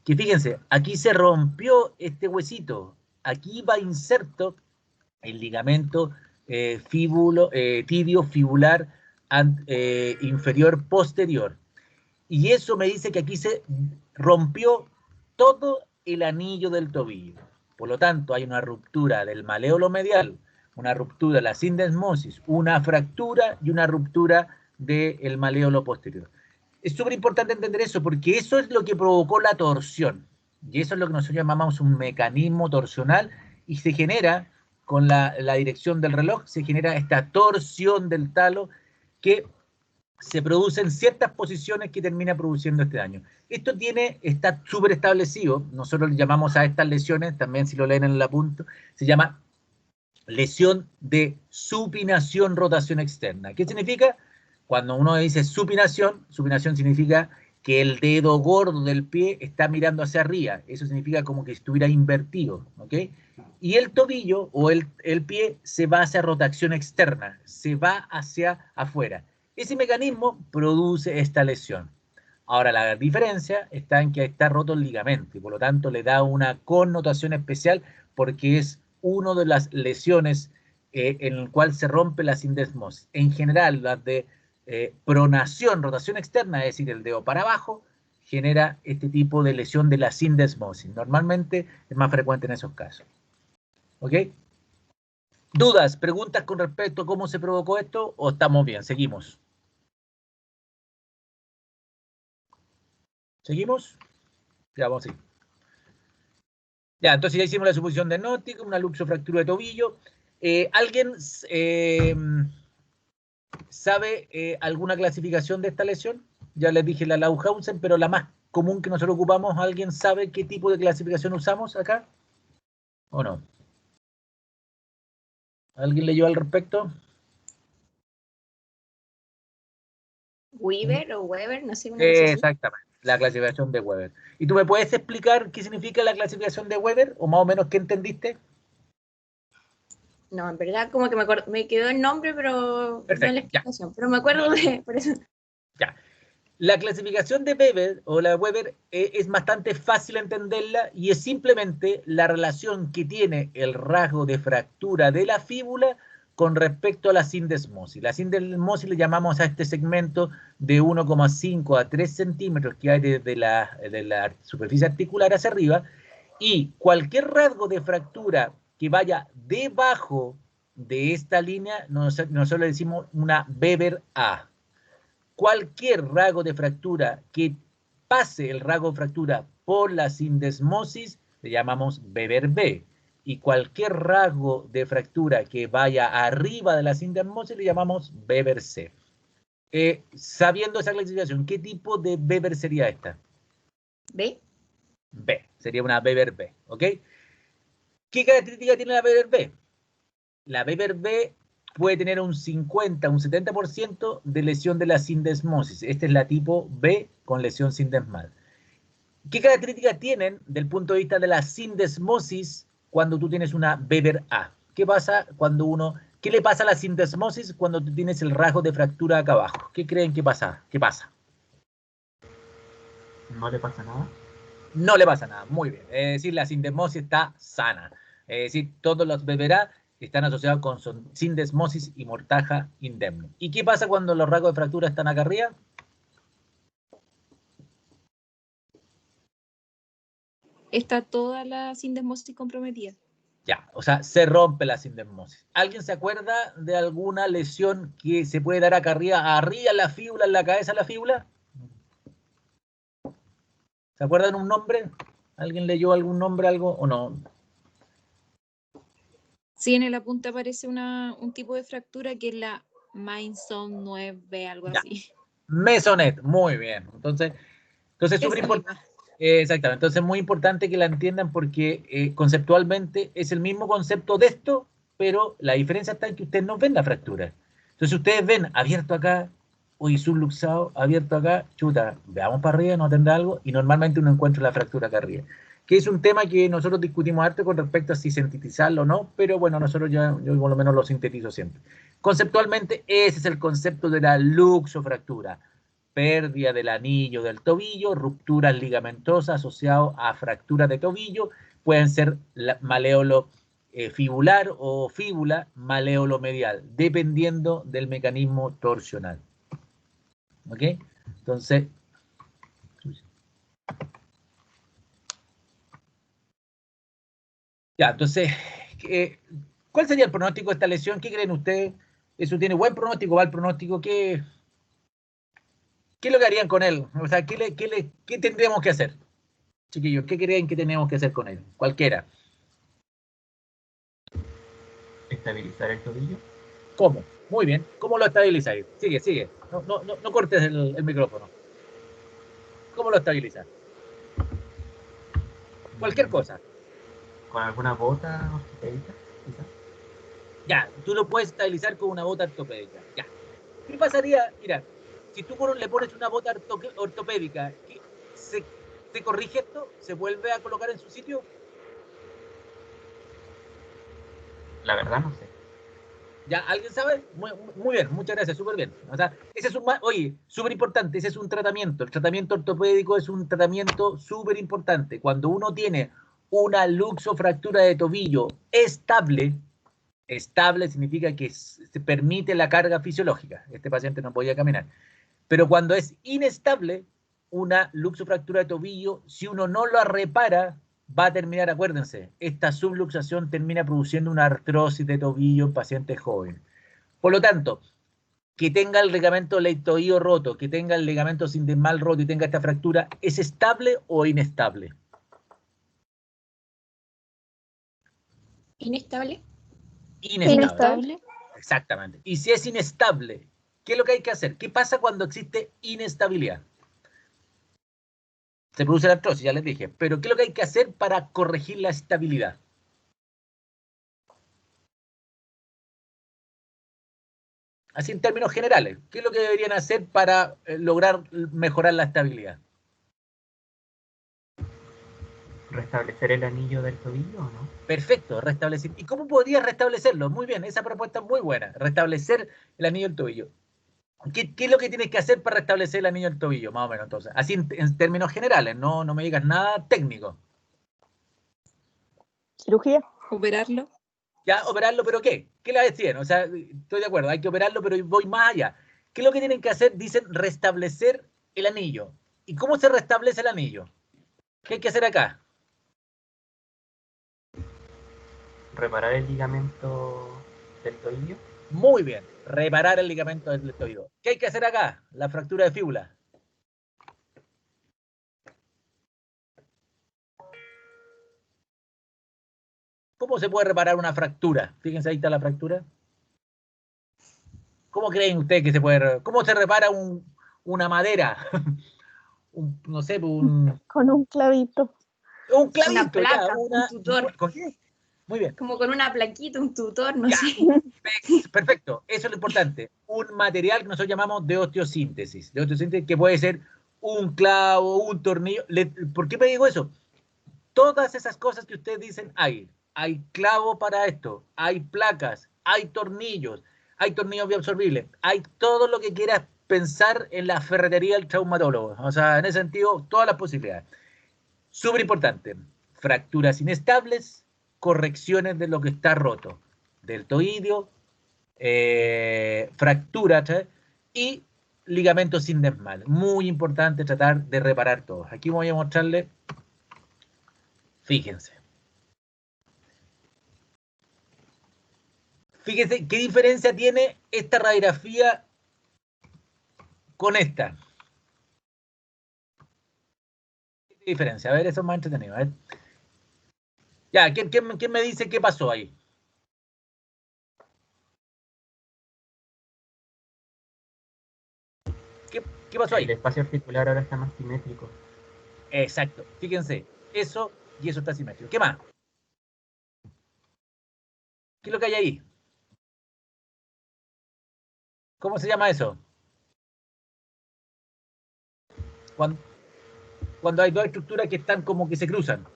que fíjense, aquí se rompió este huesito, aquí va inserto el ligamento tibio fibular inferior posterior. Y eso me dice que aquí se rompió todo el anillo del tobillo. Por lo tanto, hay una ruptura del maléolo medial, una ruptura de la sindesmosis, una fractura y una ruptura del maléolo posterior. Es súper importante entender eso porque eso es lo que provocó la torsión. Y eso es lo que nosotros llamamos un mecanismo torsional y se genera, con la dirección del reloj, se genera esta torsión del talo que se producen ciertas posiciones que termina produciendo este daño. Esto está súper establecido, nosotros le llamamos a estas lesiones, también si lo leen en el apunto, se llama lesión de supinación rotación externa. ¿Qué significa? Cuando uno dice supinación significa que el dedo gordo del pie está mirando hacia arriba, eso significa como que estuviera invertido, ¿ok? Y el tobillo o el pie se va hacia rotación externa, se va hacia afuera. Ese mecanismo produce esta lesión. Ahora, la diferencia está en que está roto el ligamento y por lo tanto le da una connotación especial porque es una de las lesiones en el cual se rompe la sindesmosis. En general, las de pronación, rotación externa, es decir, el dedo para abajo, genera este tipo de lesión de la sindesmosis. Normalmente es más frecuente en esos casos. ¿Ok? ¿Dudas, preguntas con respecto a cómo se provocó esto o estamos bien? Seguimos. ¿Seguimos? Ya, vamos a seguir. Ya, entonces ya hicimos la suposición de Notic, una luxofractura de tobillo. ¿Alguien sabe alguna clasificación de esta lesión? Ya les dije la Lauhausen, pero la más común que nosotros ocupamos, ¿alguien sabe qué tipo de clasificación usamos acá? ¿O no? ¿Alguien leyó al respecto? Weaver o Weber, no sé, una cosa así. Exactamente, la clasificación de Weber. ¿Y tú me puedes explicar qué significa la clasificación de Weber? ¿O más o menos qué entendiste? No, en verdad como que me quedó el nombre, pero no la Perfecto, ya. explicación. Pero me acuerdo de, por eso. Ya. La clasificación de Weber o la Weber es bastante fácil entenderla y es simplemente la relación que tiene el rasgo de fractura de la fíbula con respecto a la sindesmosis. La sindesmosis le llamamos a este segmento de 1,5 a 3 centímetros que hay desde la superficie articular hacia arriba, y cualquier rasgo de fractura que vaya debajo de esta línea, nosotros le decimos una Weber A. Cualquier rasgo de fractura que pase el rasgo de fractura por la sindesmosis le llamamos Weber B. Y cualquier rasgo de fractura que vaya arriba de la sindesmosis le llamamos Weber C. Sabiendo esa clasificación, ¿qué tipo de Weber sería esta? ¿Ve? B. Sería una Weber B. ¿Ok? ¿Qué característica tiene la Weber B? La Weber B puede tener un 50, un 70% de lesión de la sindesmosis. Esta es la tipo B con lesión sindesmal. ¿Qué características tienen del punto de vista de la sindesmosis cuando tú tienes una Weber A? ¿Qué pasa cuando qué le pasa a la sindesmosis cuando tú tienes el rasgo de fractura acá abajo? ¿Qué creen que pasa? ¿Qué pasa? ¿No le pasa nada? No le pasa nada, muy bien. Es decir, la sindesmosis está sana. Es decir, todos los Weber A están asociados con sindesmosis y mortaja indemne. ¿Y qué pasa cuando los rasgos de fractura están acá arriba? Está toda la sindesmosis comprometida. Ya, o sea, se rompe la sindesmosis. ¿Alguien se acuerda de alguna lesión que se puede dar acá arriba en la fíbula, en la cabeza de la fíbula? ¿Se acuerdan un nombre? ¿Alguien leyó algún nombre, algo o no? Sí, en la punta aparece un tipo de fractura que es la Mainson 9, algo Ya. así. Mesonet, muy bien. Entonces es súper Esa importante. misma. Exactamente, entonces es muy importante que la entiendan porque conceptualmente es el mismo concepto de esto, pero la diferencia está en que ustedes no ven la fractura. Entonces ustedes ven abierto acá, hoy subluxado, abierto acá, chuta, veamos para arriba, no tendrá algo, y normalmente uno encuentra la fractura acá arriba. Que es un tema que nosotros discutimos harto con respecto a si sintetizarlo o no, pero bueno, nosotros yo por lo menos lo sintetizo siempre. Conceptualmente, ese es el concepto de la luxofractura. Pérdida del anillo del tobillo, rupturas ligamentosas asociadas a fracturas de tobillo, pueden ser maléolo fibular o fíbula, maléolo medial, dependiendo del mecanismo torsional. ¿Ok? Entonces, ya, entonces, ¿cuál sería el pronóstico de esta lesión? ¿Qué creen ustedes? ¿Eso tiene buen pronóstico, mal pronóstico? ¿Qué es lo que harían con él? O sea, ¿qué tendríamos que hacer? Chiquillos, ¿qué creen que tenemos que hacer con él? Cualquiera. ¿Estabilizar el tobillo? ¿Cómo? Muy bien. ¿Cómo lo estabilizáis? Sigue. No cortes el micrófono. ¿Cómo lo estabilizas? Cualquier cosa. ¿Con alguna bota ortopédica, quizás? Ya, tú lo puedes estabilizar con una bota ortopédica. Ya. ¿Qué pasaría? Mira, si tú le pones una bota ortopédica, ¿se corrige esto? ¿Se vuelve a colocar en su sitio? La verdad no sé. ¿Ya? ¿Alguien sabe? Muy bien, muchas gracias, súper bien. O sea, ese es oye, súper importante, ese es un tratamiento. El tratamiento ortopédico es un tratamiento súper importante. Cuando uno tiene una luxofractura de tobillo estable significa que se permite la carga fisiológica. Este paciente no podía caminar. Pero cuando es inestable, una luxofractura de tobillo, si uno no la repara, va a terminar, acuérdense, esta subluxación termina produciendo una artrosis de tobillo en pacientes jóvenes. Por lo tanto, que tenga el ligamento leitoío roto, que tenga el ligamento sindesmal roto y tenga esta fractura, ¿es estable o inestable? Inestable. Inestable. Exactamente. Y si es inestable, ¿qué es lo que hay que hacer? ¿Qué pasa cuando existe inestabilidad? Se produce la artrosis, ya les dije. Pero ¿qué es lo que hay que hacer para corregir la estabilidad? Así en términos generales, ¿qué es lo que deberían hacer para lograr mejorar la estabilidad? ¿Restablecer el anillo del tobillo o no? Perfecto, restablecer. ¿Y cómo podrías restablecerlo? Muy bien, esa propuesta es muy buena. Restablecer el anillo del tobillo. ¿Qué es lo que tienes que hacer para restablecer el anillo del tobillo? Más o menos, entonces. Así en términos generales, no me digas nada técnico. Cirugía. Operarlo. Ya, operarlo, ¿pero qué? ¿Qué le decían? O sea, estoy de acuerdo, hay que operarlo, pero voy más allá. ¿Qué es lo que tienen que hacer? Dicen restablecer el anillo. ¿Y cómo se restablece el anillo? ¿Qué hay que hacer acá? ¿Reparar el ligamento del tobillo? Muy bien, reparar el ligamento del tobillo. ¿Qué hay que hacer acá? La fractura de fíbula. ¿Cómo se puede reparar una fractura? Fíjense, ahí está la fractura. ¿Cómo creen ustedes que se puede? ¿Cómo se repara una madera? No sé, Con un clavito. un clavito. Una placa, ya, un tutor. ¿Con qué? Muy bien. Como con una plaquita, un tutor, no Ya. sé. Perfecto, eso es lo importante. Un material que nosotros llamamos de osteosíntesis. De osteosíntesis que puede ser un clavo, un tornillo. ¿Por qué me digo eso? Todas esas cosas que ustedes dicen hay. Hay clavo para esto, hay placas, hay tornillos bioabsorbibles, hay todo lo que quieras pensar en la ferretería del traumatólogo. O sea, en ese sentido, todas las posibilidades. Súper importante. Fracturas inestables, correcciones de lo que está roto. Deltoidio, fractura y ligamento sindesmal. Muy importante tratar de reparar todo. Aquí voy a mostrarle, fíjense. Fíjense qué diferencia tiene esta radiografía con esta. ¿Qué diferencia? A ver, eso es más entretenido. A ver. Ya, ¿quién me dice qué pasó ahí? ¿Qué pasó ahí? El espacio articular ahora está más simétrico. Exacto. Fíjense, eso y eso está simétrico. ¿Qué más? ¿Qué es lo que hay ahí? ¿Cómo se llama eso? Cuando hay dos estructuras que están como que se cruzan.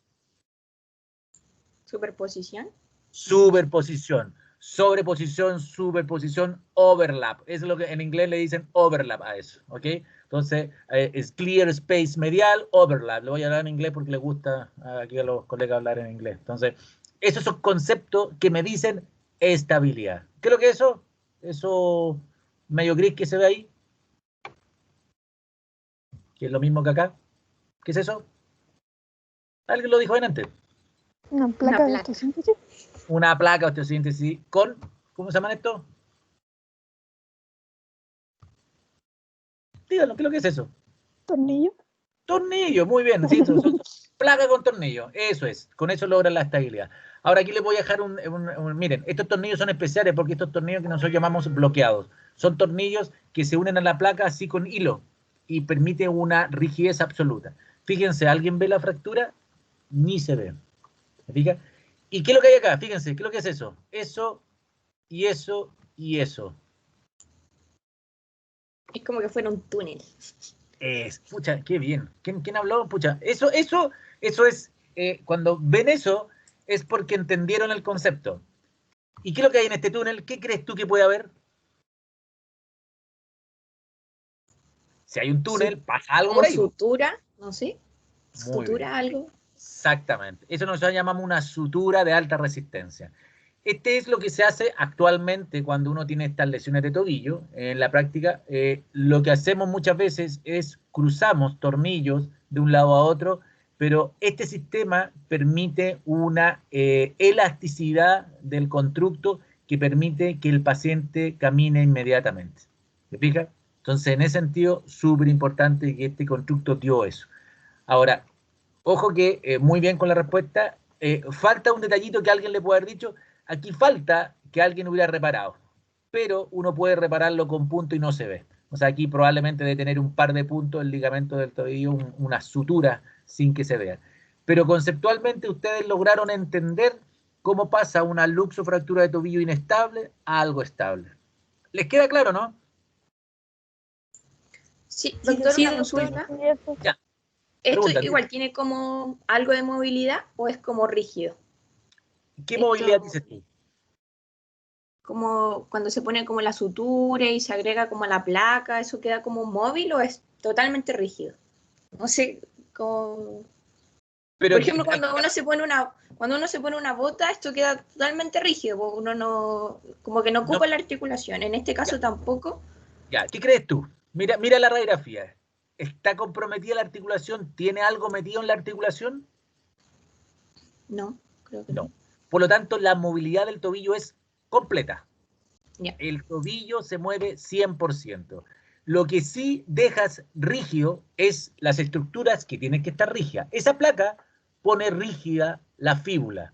Superposición. Superposición. Sobreposición, superposición, overlap. Eso es lo que en inglés le dicen overlap a eso, ¿ok? Entonces, es clear space medial, overlap. Lo voy a hablar en inglés porque le gusta aquí a los colegas hablar en inglés. Entonces, esos son conceptos que me dicen estabilidad. ¿Qué es lo que es eso? Eso medio gris que se ve ahí. Que es lo mismo que acá. ¿Qué es eso? Alguien lo dijo antes. Una placa de placa. osteosíntesis. Una placa de osteosíntesis con, ¿cómo se llaman esto? Díganlo, ¿qué es lo que es eso? Tornillo. Tornillo, muy bien, sí, son placa con tornillo, eso es, con eso logran la estabilidad. Ahora aquí les voy a dejar miren, estos tornillos son especiales porque estos tornillos que nosotros llamamos bloqueados, son tornillos que se unen a la placa así con hilo y permite una rigidez absoluta. Fíjense, ¿alguien ve la fractura? Ni se ve. ¿Me fija? ¿Y qué es lo que hay acá? Fíjense, ¿qué es lo que es eso? Eso, y eso, y eso. Es como que fuera un túnel. Pucha, qué bien. ¿Quién habló? Pucha, eso es, cuando ven eso, es porque entendieron el concepto. ¿Y qué es lo que hay en este túnel? ¿Qué crees tú que puede haber? Si hay un túnel, pasa algo Como por ahí. sutura, no sé. Muy bien. Sutura, algo. Exactamente. Eso nosotros llamamos una sutura de alta resistencia. Este es lo que se hace actualmente cuando uno tiene estas lesiones de tobillo. En la práctica, lo que hacemos muchas veces es cruzamos tornillos de un lado a otro pero este sistema permite una elasticidad del constructo que permite que el paciente camine inmediatamente. ¿Se fija? Entonces, en ese sentido, súper importante que este constructo dio eso. Ahora, ojo que muy bien con la respuesta. Falta un detallito que alguien le puede haber dicho. Aquí falta que alguien hubiera reparado, pero uno puede repararlo con punto y no se ve. O sea, aquí probablemente debe tener un par de puntos el ligamento del tobillo, una sutura sin que se vea. Pero conceptualmente ustedes lograron entender cómo pasa una luxofractura de tobillo inestable a algo estable. ¿Les queda claro, no? Sí, doctor, Sí, una doctor. consulta. Y eso. Ya. ¿Esto Pregunta, igual tiene como algo de movilidad o es como rígido? ¿Qué Esto- movilidad dices tú? Como cuando se pone como la sutura y se agrega como la placa, ¿eso queda como móvil o es totalmente rígido? No sé, como... Pero Por ejemplo, cuando uno se pone una bota, esto queda totalmente rígido, porque uno no, como que no ocupa la articulación. En este caso tampoco. Ya, ¿qué crees tú? Mira, mira la radiografía. ¿Está comprometida la articulación? ¿Tiene algo metido en la articulación? No, creo que No. Por lo tanto, la movilidad del tobillo es completa. Ya. El tobillo se mueve 100%. Lo que sí dejas rígido es las estructuras que tienen que estar rígidas. Esa placa pone rígida la fíbula,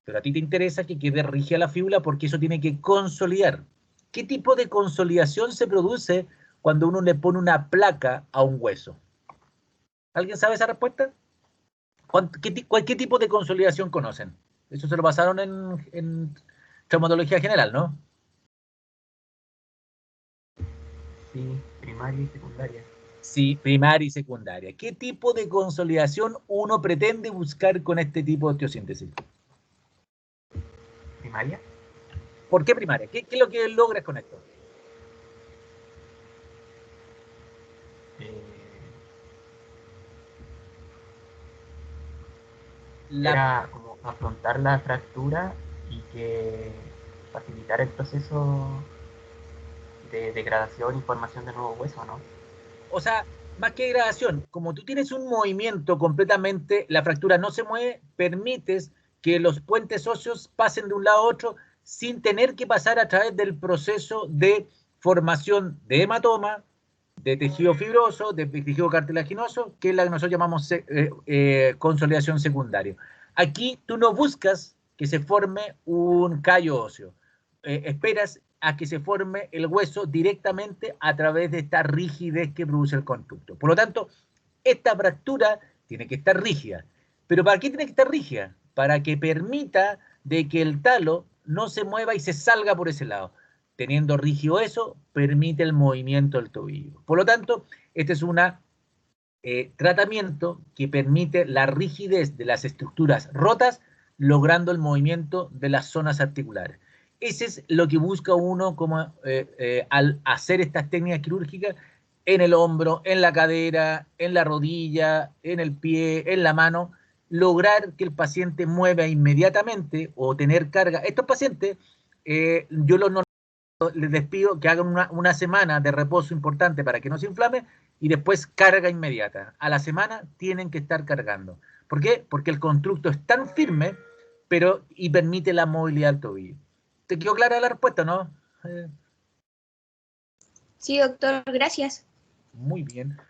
pero a ti te interesa que quede rígida la fíbula porque eso tiene que consolidar. ¿Qué tipo de consolidación se produce cuando uno le pone una placa a un hueso? ¿Alguien sabe esa respuesta? ¿Qué tipo de consolidación conocen? Eso se lo pasaron en traumatología general, ¿no? Sí, primaria y secundaria. Sí, primaria y secundaria. ¿Qué tipo de consolidación uno pretende buscar con este tipo de osteosíntesis? ¿Primaria? ¿Por qué primaria? ¿Qué es lo que logras con esto? Era como afrontar la fractura y que facilitar el proceso de degradación y formación de nuevo hueso, ¿no? O sea, más que degradación, como tú tienes un movimiento completamente, la fractura no se mueve, permites que los puentes óseos pasen de un lado a otro sin tener que pasar a través del proceso de formación de hematoma, de tejido fibroso, de tejido cartilaginoso, que es la que nosotros llamamos consolidación secundaria. Aquí tú no buscas que se forme un callo óseo, esperas a que se forme el hueso directamente a través de esta rigidez que produce el constructo. Por lo tanto, esta fractura tiene que estar rígida. ¿Pero para qué tiene que estar rígida? Para que permita de que el talo no se mueva y se salga por ese lado. Teniendo rígido eso, permite el movimiento del tobillo. Por lo tanto, este es un tratamiento que permite la rigidez de las estructuras rotas, logrando el movimiento de las zonas articulares. Ese es lo que busca uno como, al hacer estas técnicas quirúrgicas en el hombro, en la cadera, en la rodilla, en el pie, en la mano, lograr que el paciente mueva inmediatamente o tener carga. Estos pacientes, yo les pido que hagan una semana de reposo importante para que no se inflame y después carga inmediata. A la semana tienen que estar cargando. ¿Por qué? Porque el constructo es tan firme y permite la movilidad del tobillo. ¿Te quedó clara la respuesta, no? Sí, doctor, gracias. Muy bien.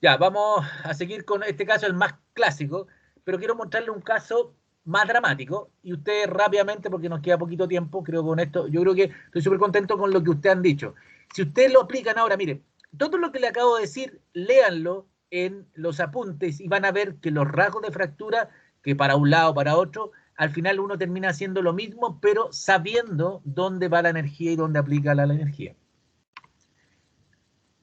Ya, vamos a seguir con este caso, el más clásico, pero quiero mostrarle un caso más dramático y ustedes rápidamente, porque nos queda poquito tiempo, creo que con esto, yo creo que estoy súper contento con lo que ustedes han dicho. Si ustedes lo aplican ahora, mire, todo lo que le acabo de decir, léanlo en los apuntes y van a ver que los rasgos de fractura, que para un lado, para otro, al final uno termina haciendo lo mismo, pero sabiendo dónde va la energía y dónde aplica la energía.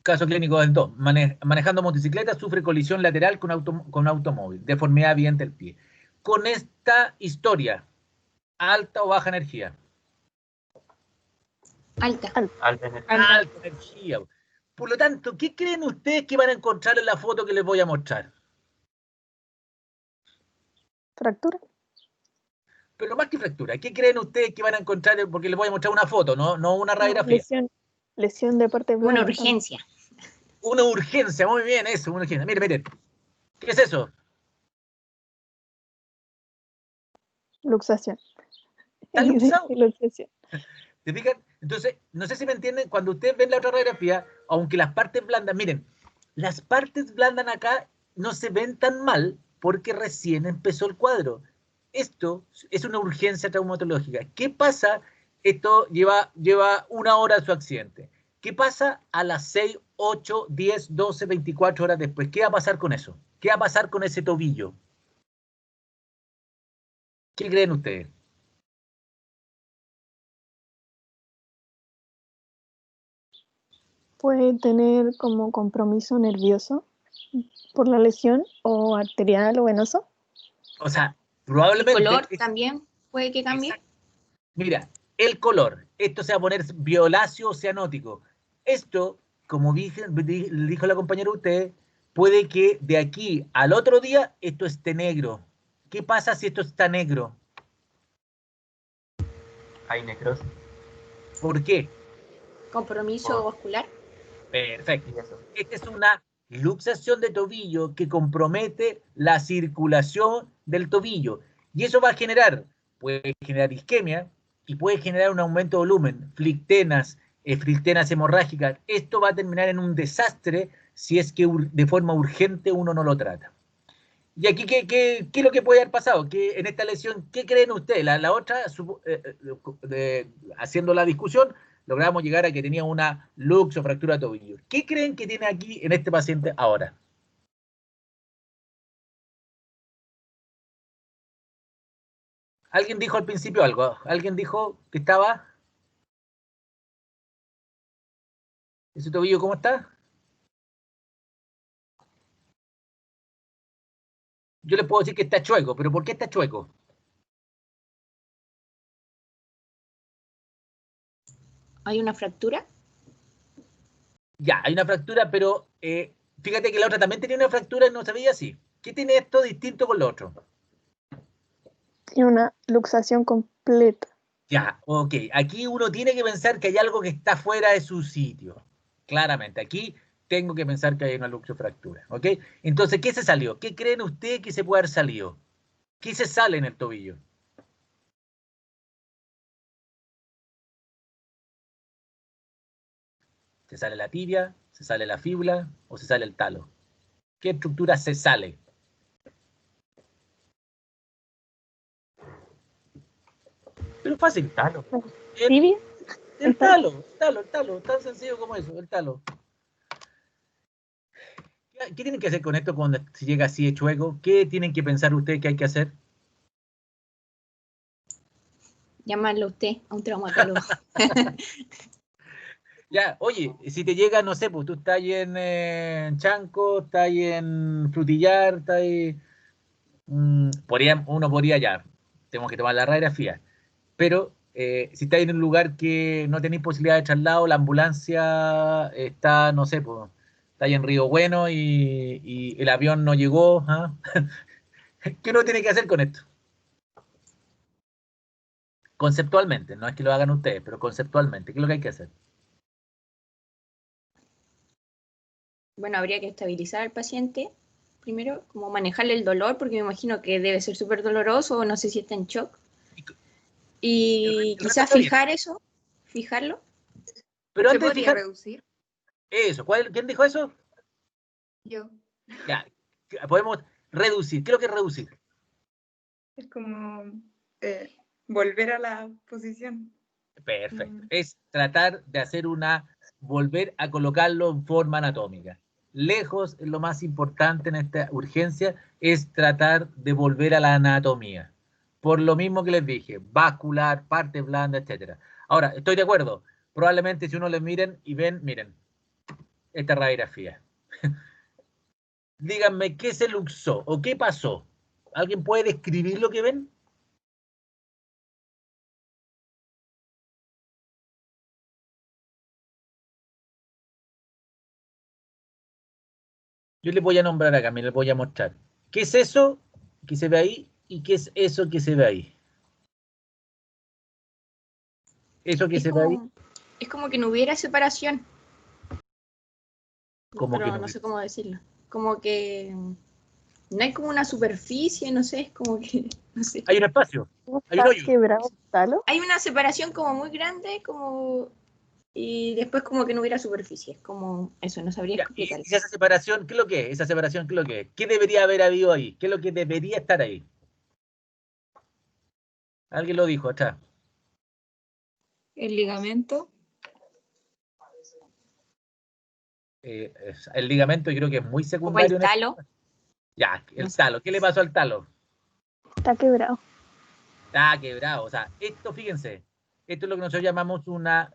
Caso clínico del 2. Manejando motocicleta sufre colisión lateral con automóvil. Deformidad evidente del pie. Con esta historia, ¿alta o baja energía? Alta. Alta energía. Alta energía. Por lo tanto, ¿qué creen ustedes que van a encontrar en la foto que les voy a mostrar? Fractura. Pero más que fractura, ¿qué creen ustedes que van a encontrar? Porque les voy a mostrar una foto, no una radiografía. Lesión de parte blanda. Una urgencia. Una urgencia, muy bien, eso, una urgencia. Miren, miren. ¿Qué es eso? Luxación. ¿Está luxado? Luxación. ¿Te fijas? Entonces, no sé si me entienden, cuando ustedes ven la otra radiografía, aunque las partes blandas, miren, las partes blandas acá no se ven tan mal porque recién empezó el cuadro. Esto es una urgencia traumatológica. ¿Qué pasa? Esto lleva 1 hora su accidente. ¿Qué pasa a las 6, 8, 10, 12, 24 horas después? ¿Qué va a pasar con eso? ¿Qué va a pasar con ese tobillo? ¿Qué creen ustedes? Puede tener como compromiso nervioso por la lesión o arterial o venoso. O sea, El probablemente... color también puede que cambie. Exacto. Mira, el color, esto se va a poner violáceo o cianótico. Esto, como dijo la compañera de usted, puede que de aquí al otro día esto esté negro. ¿Qué pasa si esto está negro? Hay necrosis. ¿Por qué? Compromiso Por- vascular. Perfecto. y eso. Esta es una luxación de tobillo que compromete la circulación del tobillo. Y eso va a generar, puede generar isquemia y puede generar un aumento de volumen, flictenas hemorrágicas. Esto va a terminar en un desastre si es que de forma urgente uno no lo trata. Y aquí, ¿qué es lo que puede haber pasado? Que en esta lesión, ¿qué creen ustedes? La otra, haciendo la discusión, logramos llegar a que tenía una lux o fractura de tobillo. ¿Qué creen que tiene aquí en este paciente ahora? ¿Alguien dijo al principio algo? ¿Alguien dijo que estaba? ¿Ese tobillo cómo está? Yo les puedo decir que está chueco, pero ¿por qué está chueco? ¿Hay una fractura? Ya, hay una fractura, pero fíjate que la otra también tenía una fractura y no se veía así. ¿Qué tiene esto distinto con lo otro? Tiene una luxación completa. Ya, ok. Aquí uno tiene que pensar que hay algo que está fuera de su sitio. Claramente, aquí tengo que pensar que hay una luxofractura, ¿ok? Entonces, ¿qué se salió? ¿Qué creen ustedes que se puede haber salido? ¿Qué se sale en el tobillo? ¿Se sale la tibia? ¿Se sale la fíbula? ¿O se sale el talo? ¿Qué estructura se sale? Pero fácil. Talo. ¿Tibia? El talo, tan sencillo como eso, el talo. ¿Qué tienen que hacer con esto cuando se llega así de chueco? ¿Qué tienen que pensar ustedes que hay que hacer? Llamarlo usted a un traumatólogo. Ya, oye, si te llega, no sé, pues tú estás ahí en Chanco, estás ahí en Frutillar, estás ahí... uno podría ya, tenemos que tomar la radiografía, pero si estás en un lugar que no tenéis posibilidad de traslado, la ambulancia está, no sé, pues, está ahí en Río Bueno y el avión no llegó, ¿ah? ¿Qué uno tiene que hacer con esto? Conceptualmente, no es que lo hagan ustedes, pero conceptualmente, ¿qué es lo que hay que hacer? Bueno, habría que estabilizar al paciente primero, como manejarle el dolor, porque me imagino que debe ser súper doloroso, o no sé si está en shock. Y El resto quizás está bien. fijar eso, fijarlo. Pero ¿Se antes de podría fijar, reducir? eso, ¿quién dijo eso? Yo. Ya, podemos reducir. ¿Qué es lo que es reducir? Es como volver a la posición. Perfecto. Es tratar de hacer volver a colocarlo en forma anatómica. Lejos, lo más importante en esta urgencia es tratar de volver a la anatomía. Por lo mismo que les dije, vascular, parte blanda, etcétera. Ahora, estoy de acuerdo. Probablemente si uno le miren y miren, esta radiografía. Díganme qué se luxó o qué pasó. ¿Alguien puede describir lo que ven? Yo les voy a nombrar acá, me les voy a mostrar. ¿Qué es eso que se ve ahí y qué es eso que se ve ahí? Eso que se ve ahí, Es como que no hubiera separación. como que Pero no no vi. sé cómo decirlo. Como que No hay como una superficie, no sé, es como que, no sé. Hay un espacio, hay un ¿Está hoyo. quebrado el talo? Hay una separación como muy grande, como y después como que no hubiera superficie. Como eso, no sabría Ya, explicar. y esa separación, ¿qué es lo que es? Esa separación, ¿qué es lo que es? ¿Qué debería haber habido ahí? ¿Qué es lo que debería estar ahí? Alguien lo dijo atrás. El ligamento. El ligamento yo creo que es muy O secundario. el talo. Ya, el No sé. talo. ¿Qué le pasó al talo? Está quebrado. Está quebrado. O sea, esto, fíjense, esto es lo que nosotros llamamos una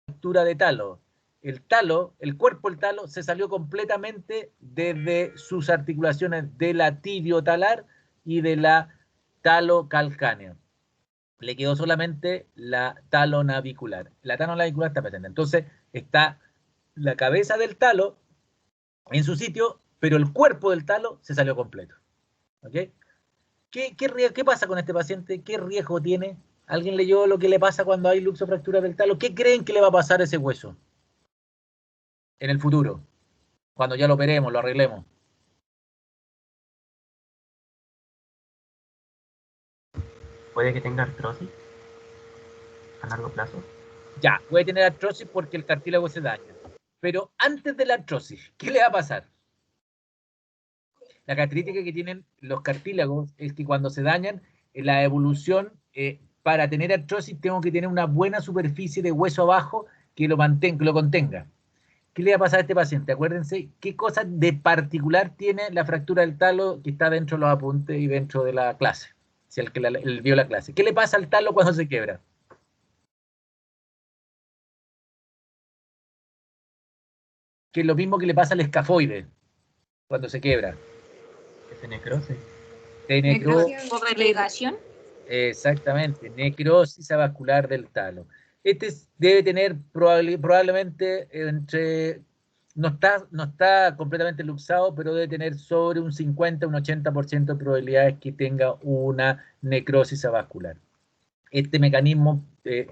ruptura de talo. El talo, el cuerpo del talo, se salió completamente desde sus articulaciones de la tibiotalar y de la talocalcánea. Le quedó solamente la talonavicular. La talonavicular está presente. Entonces, está la cabeza del talo en su sitio, pero el cuerpo del talo se salió completo. ¿Ok? ¿Qué pasa con este paciente? ¿Qué riesgo tiene? ¿Alguien leyó lo que le pasa cuando hay luxofractura del talo? ¿Qué creen que le va a pasar a ese hueso en el futuro? Cuando ya lo operemos, lo arreglemos. Puede que tenga artrosis a largo plazo. Ya, puede tener artrosis porque el cartílago se daña. Pero antes de la artrosis, ¿qué le va a pasar? La característica que tienen los cartílagos es que cuando se dañan, la evolución, para tener artrosis, tengo que tener una buena superficie de hueso abajo que lo mantenga, que lo contenga. ¿Qué le va a pasar a este paciente? Acuérdense qué cosa de particular tiene la fractura del talo que está dentro de los apuntes y dentro de la clase. Si el que vio la clase. ¿Qué le pasa al talo cuando se quiebra? Que es lo mismo que le pasa al escafoide cuando se quiebra. Que se necrose. Necrosis O delegación. Exactamente, necrosis avascular del talo. Debe tener probablemente entre, no está completamente luxado, pero debe tener sobre un 50, un 80% de probabilidades que tenga una necrosis avascular. Este mecanismo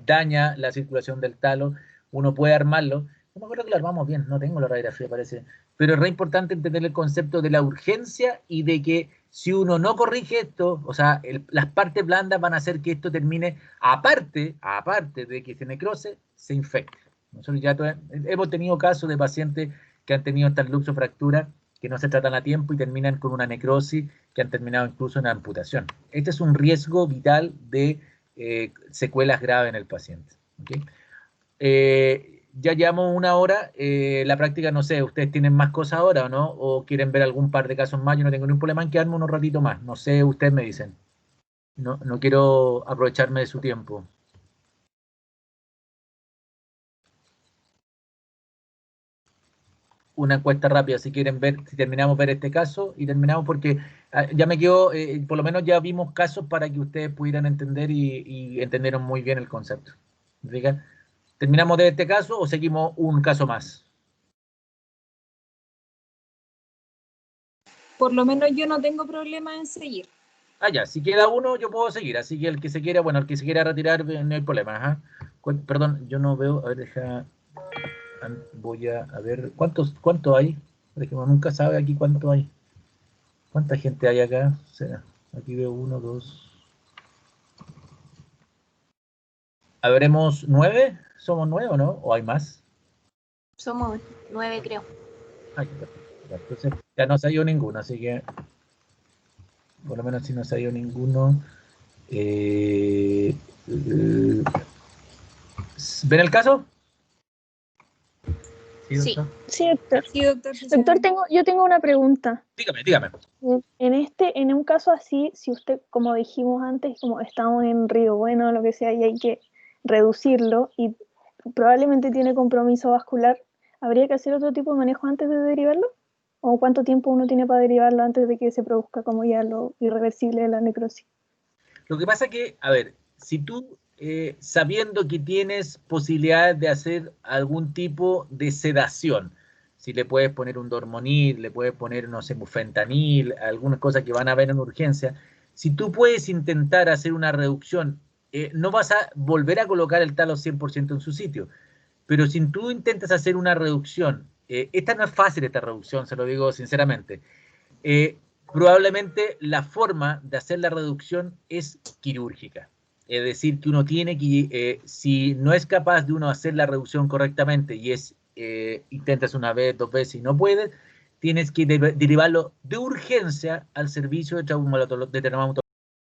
daña la circulación del talo, uno puede armarlo. No me acuerdo que lo armamos bien, no tengo la radiografía, parece. Pero es re importante entender el concepto de la urgencia y de que si uno no corrige esto, o sea, las partes blandas van a hacer que esto termine, aparte de que se necrose, se infecte. Nosotros ya hemos tenido casos de pacientes que han tenido estas luxofracturas que no se tratan a tiempo y terminan con una necrosis que han terminado incluso en una amputación. Este es un riesgo vital de secuelas graves en el paciente. ¿Okay? Ya llevamos una hora, la práctica, no sé, ¿ustedes tienen más cosas ahora o no? ¿O quieren ver algún par de casos más? Yo no tengo ningún problema en quedarme unos ratito más, no sé, ustedes me dicen. No quiero aprovecharme de su tiempo. Una encuesta rápida, si quieren ver, si terminamos ver este caso y terminamos porque ya me quedo, por lo menos ya vimos casos para que ustedes pudieran entender y entendieron muy bien el concepto. ¿Diga? ¿Terminamos de este caso o seguimos un caso más? Por lo menos yo no tengo problema en seguir. Ah, ya, si queda uno, yo puedo seguir. Así que el que se quiera, bueno, el que se quiera retirar, no hay problema. Ajá. Perdón, yo no veo. A ver, voy a ver. ¿Cuánto hay? Por ejemplo, nunca sabe aquí cuánto hay. ¿Cuánta gente hay acá? ¿Será? Aquí veo 1, 2. ¿Habremos 9? ¿Somos 9 o no? ¿O hay más? Somos 9, creo. Ay, entonces ya no se ha ido ninguno, así que por lo menos si no se ha ido ninguno. ¿Ven el caso? Sí, doctor. Sí, doctor. Sí, doctor. Doctor, yo tengo una pregunta. Dígame. En un caso así, si usted, como dijimos antes, como estamos en Río Bueno o lo que sea, y hay que reducirlo y probablemente tiene compromiso vascular, ¿habría que hacer otro tipo de manejo antes de derivarlo? ¿O cuánto tiempo uno tiene para derivarlo antes de que se produzca como ya lo irreversible de la necrosis? Lo que pasa que, a ver, si tú, sabiendo que tienes posibilidades de hacer algún tipo de sedación, si le puedes poner un dormonil, le puedes poner, no sé, fentanil, algunas cosas que van a ver en urgencia, si tú puedes intentar hacer una reducción, no vas a volver a colocar el talo 100% en su sitio, pero si tú intentas hacer una reducción, esta no es fácil, esta reducción, se lo digo sinceramente, probablemente la forma de hacer la reducción es quirúrgica. Es decir, que uno tiene que, si no es capaz de uno hacer la reducción correctamente y intentas una vez, 2 veces y no puedes, tienes que derivarlo de urgencia al servicio de traumatología más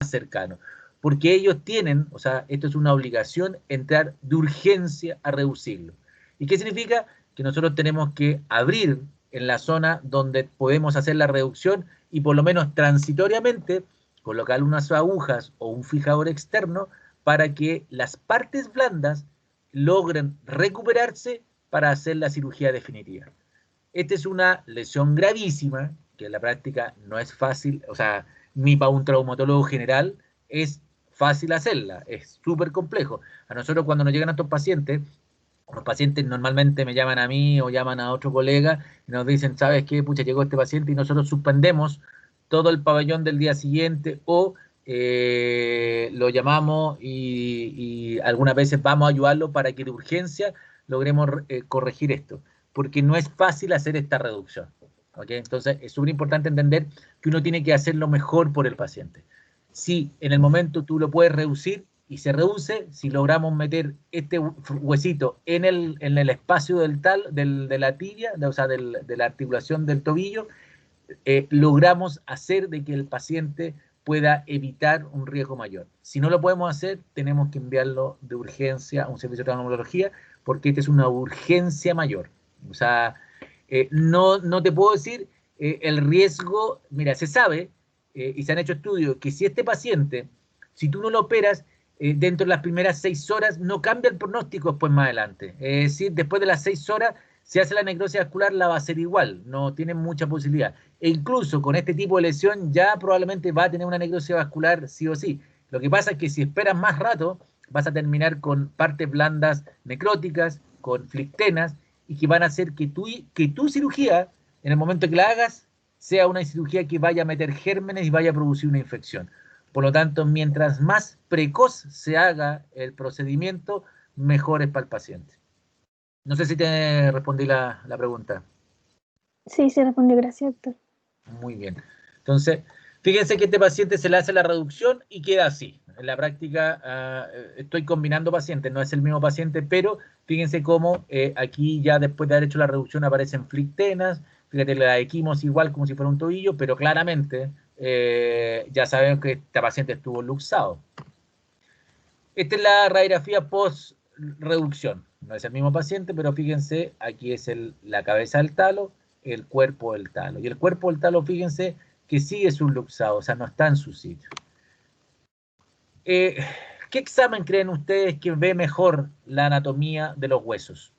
cercano. Porque ellos tienen, o sea, esto es una obligación, entrar de urgencia a reducirlo. ¿Y qué significa? Que nosotros tenemos que abrir en la zona donde podemos hacer la reducción y por lo menos transitoriamente colocar unas agujas o un fijador externo para que las partes blandas logren recuperarse para hacer la cirugía definitiva. Esta es una lesión gravísima, que en la práctica no es fácil, o sea, ni para un traumatólogo general es fácil hacerla, es súper complejo. A nosotros cuando nos llegan estos pacientes, los pacientes normalmente me llaman a mí o llaman a otro colega y nos dicen, ¿sabes qué? Pucha, llegó este paciente y nosotros suspendemos todo el pabellón del día siguiente o lo llamamos y algunas veces vamos a ayudarlo para que de urgencia logremos corregir esto, porque no es fácil hacer esta reducción. ¿Okay? Entonces es súper importante entender que uno tiene que hacer lo mejor por el paciente. Si en el momento tú lo puedes reducir, y se reduce, si logramos meter este huesito en el espacio de la tibia, o sea, de la articulación del tobillo, logramos hacer de que el paciente pueda evitar un riesgo mayor. Si no lo podemos hacer, tenemos que enviarlo de urgencia a un servicio de traumatología, porque esta es una urgencia mayor. O sea, no te puedo decir el riesgo, mira, se sabe, y se han hecho estudios, que si este paciente, si tú no lo operas, dentro de las primeras 6 horas no cambia el pronóstico después más adelante. Es decir, después de las 6 horas, si hace la necrosis vascular, la va a hacer igual, no tiene mucha posibilidad. E incluso con este tipo de lesión ya probablemente va a tener una necrosis vascular sí o sí. Lo que pasa es que si esperas más rato, vas a terminar con partes blandas necróticas, con flictenas, y que van a hacer que tu cirugía, en el momento que la hagas, sea una cirugía que vaya a meter gérmenes y vaya a producir una infección. Por lo tanto, mientras más precoz se haga el procedimiento, mejor es para el paciente. No sé si te respondí la pregunta. Sí, se respondió, gracias, doctor. Muy bien. Entonces, fíjense que este paciente se le hace la reducción y queda así. En la práctica estoy combinando pacientes, no es el mismo paciente, pero fíjense cómo aquí ya después de haber hecho la reducción aparecen flictenas. Fíjate, la equimos igual como si fuera un tobillo, pero claramente ya sabemos que este paciente estuvo luxado. Esta es la radiografía post-reducción. No es el mismo paciente, pero fíjense, aquí es la cabeza del talo, el cuerpo del talo. Y el cuerpo del talo, fíjense, que sigue subluxado, o sea, no está en su sitio. ¿Qué examen creen ustedes que ve mejor la anatomía de los huesos?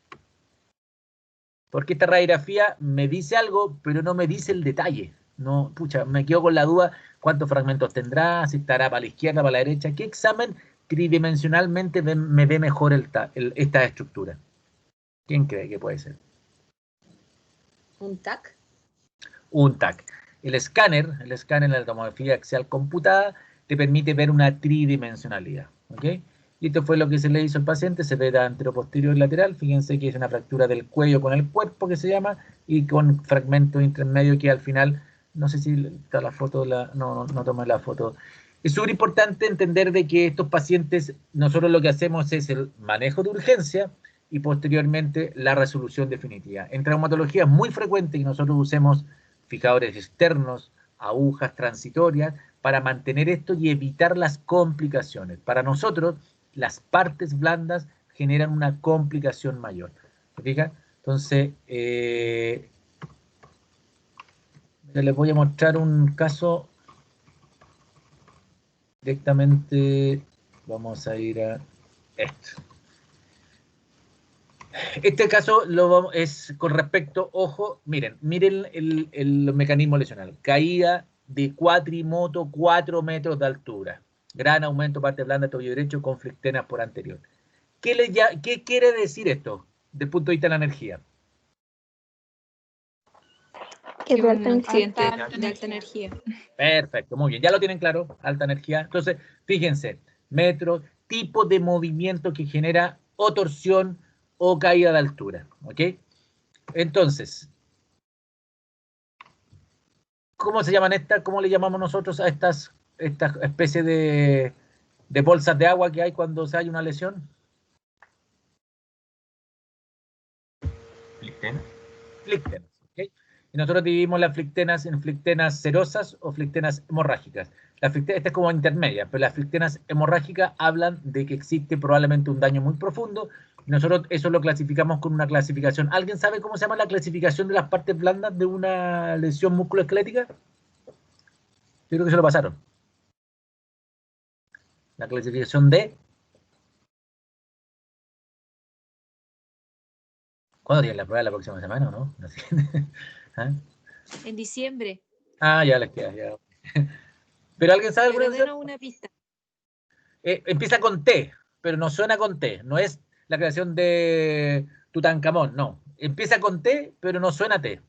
Porque esta radiografía me dice algo, pero no me dice el detalle. No, pucha, me quedo con la duda cuántos fragmentos tendrá, si estará para la izquierda, para la derecha. ¿Qué examen tridimensionalmente me ve mejor esta estructura? ¿Quién cree que puede ser? ¿Un TAC? Un TAC. El escáner de la tomografía axial computada, te permite ver una tridimensionalidad. ¿Ok? Y esto fue lo que se le hizo al paciente, se ve de anteroposterior y lateral, fíjense que es una fractura del cuello con el cuerpo que se llama, y con fragmento intermedio que al final, no sé si está la foto, no tomé la foto. Es súper importante entender de que estos pacientes, nosotros lo que hacemos es el manejo de urgencia y posteriormente la resolución definitiva. En traumatología es muy frecuente que nosotros usemos fijadores externos, agujas transitorias, para mantener esto y evitar las complicaciones. Para nosotros, las partes blandas generan una complicación mayor. ¿Se fijan? Entonces, les voy a mostrar un caso directamente. Vamos a ir a esto. Este caso es con respecto, ojo, miren el mecanismo lesional. Caída de cuatrimoto, 4 metros de altura. Gran aumento parte blanda, tobillo derecho, con flictenas por anterior. ¿Qué quiere decir esto desde el punto de vista de la energía? Que Que de un alta accidente energía. de alta energía. Perfecto, muy bien. Ya lo tienen claro, alta energía. Entonces, fíjense, metro, tipo de movimiento que genera o torsión o caída de altura. ¿Ok? Entonces, ¿Cómo se llaman estas? ¿Cómo le llamamos nosotros a estas especies de bolsas de agua que hay cuando se hay una lesión? Flictenas. Flictenas. ¿Okay? Y nosotros dividimos las flictenas en flictenas serosas o flictenas hemorrágicas. Esta es como intermedia, pero las flictenas hemorrágicas hablan de que existe probablemente un daño muy profundo. Y nosotros eso lo clasificamos con una clasificación. ¿Alguien sabe cómo se llama la clasificación de las partes blandas de una lesión musculoesquelética? Yo creo que se lo pasaron. La clasificación de... ¿Cuándo tienen la prueba? ¿La próxima semana o no? No sé. ¿Ah? En diciembre. Ah, ya les queda. Ya. ¿Pero alguien sabe Pero alguna? denos una pista. Empieza con T, pero no suena con T. No es la creación de Tutankamón, no. Empieza con T, pero no suena T.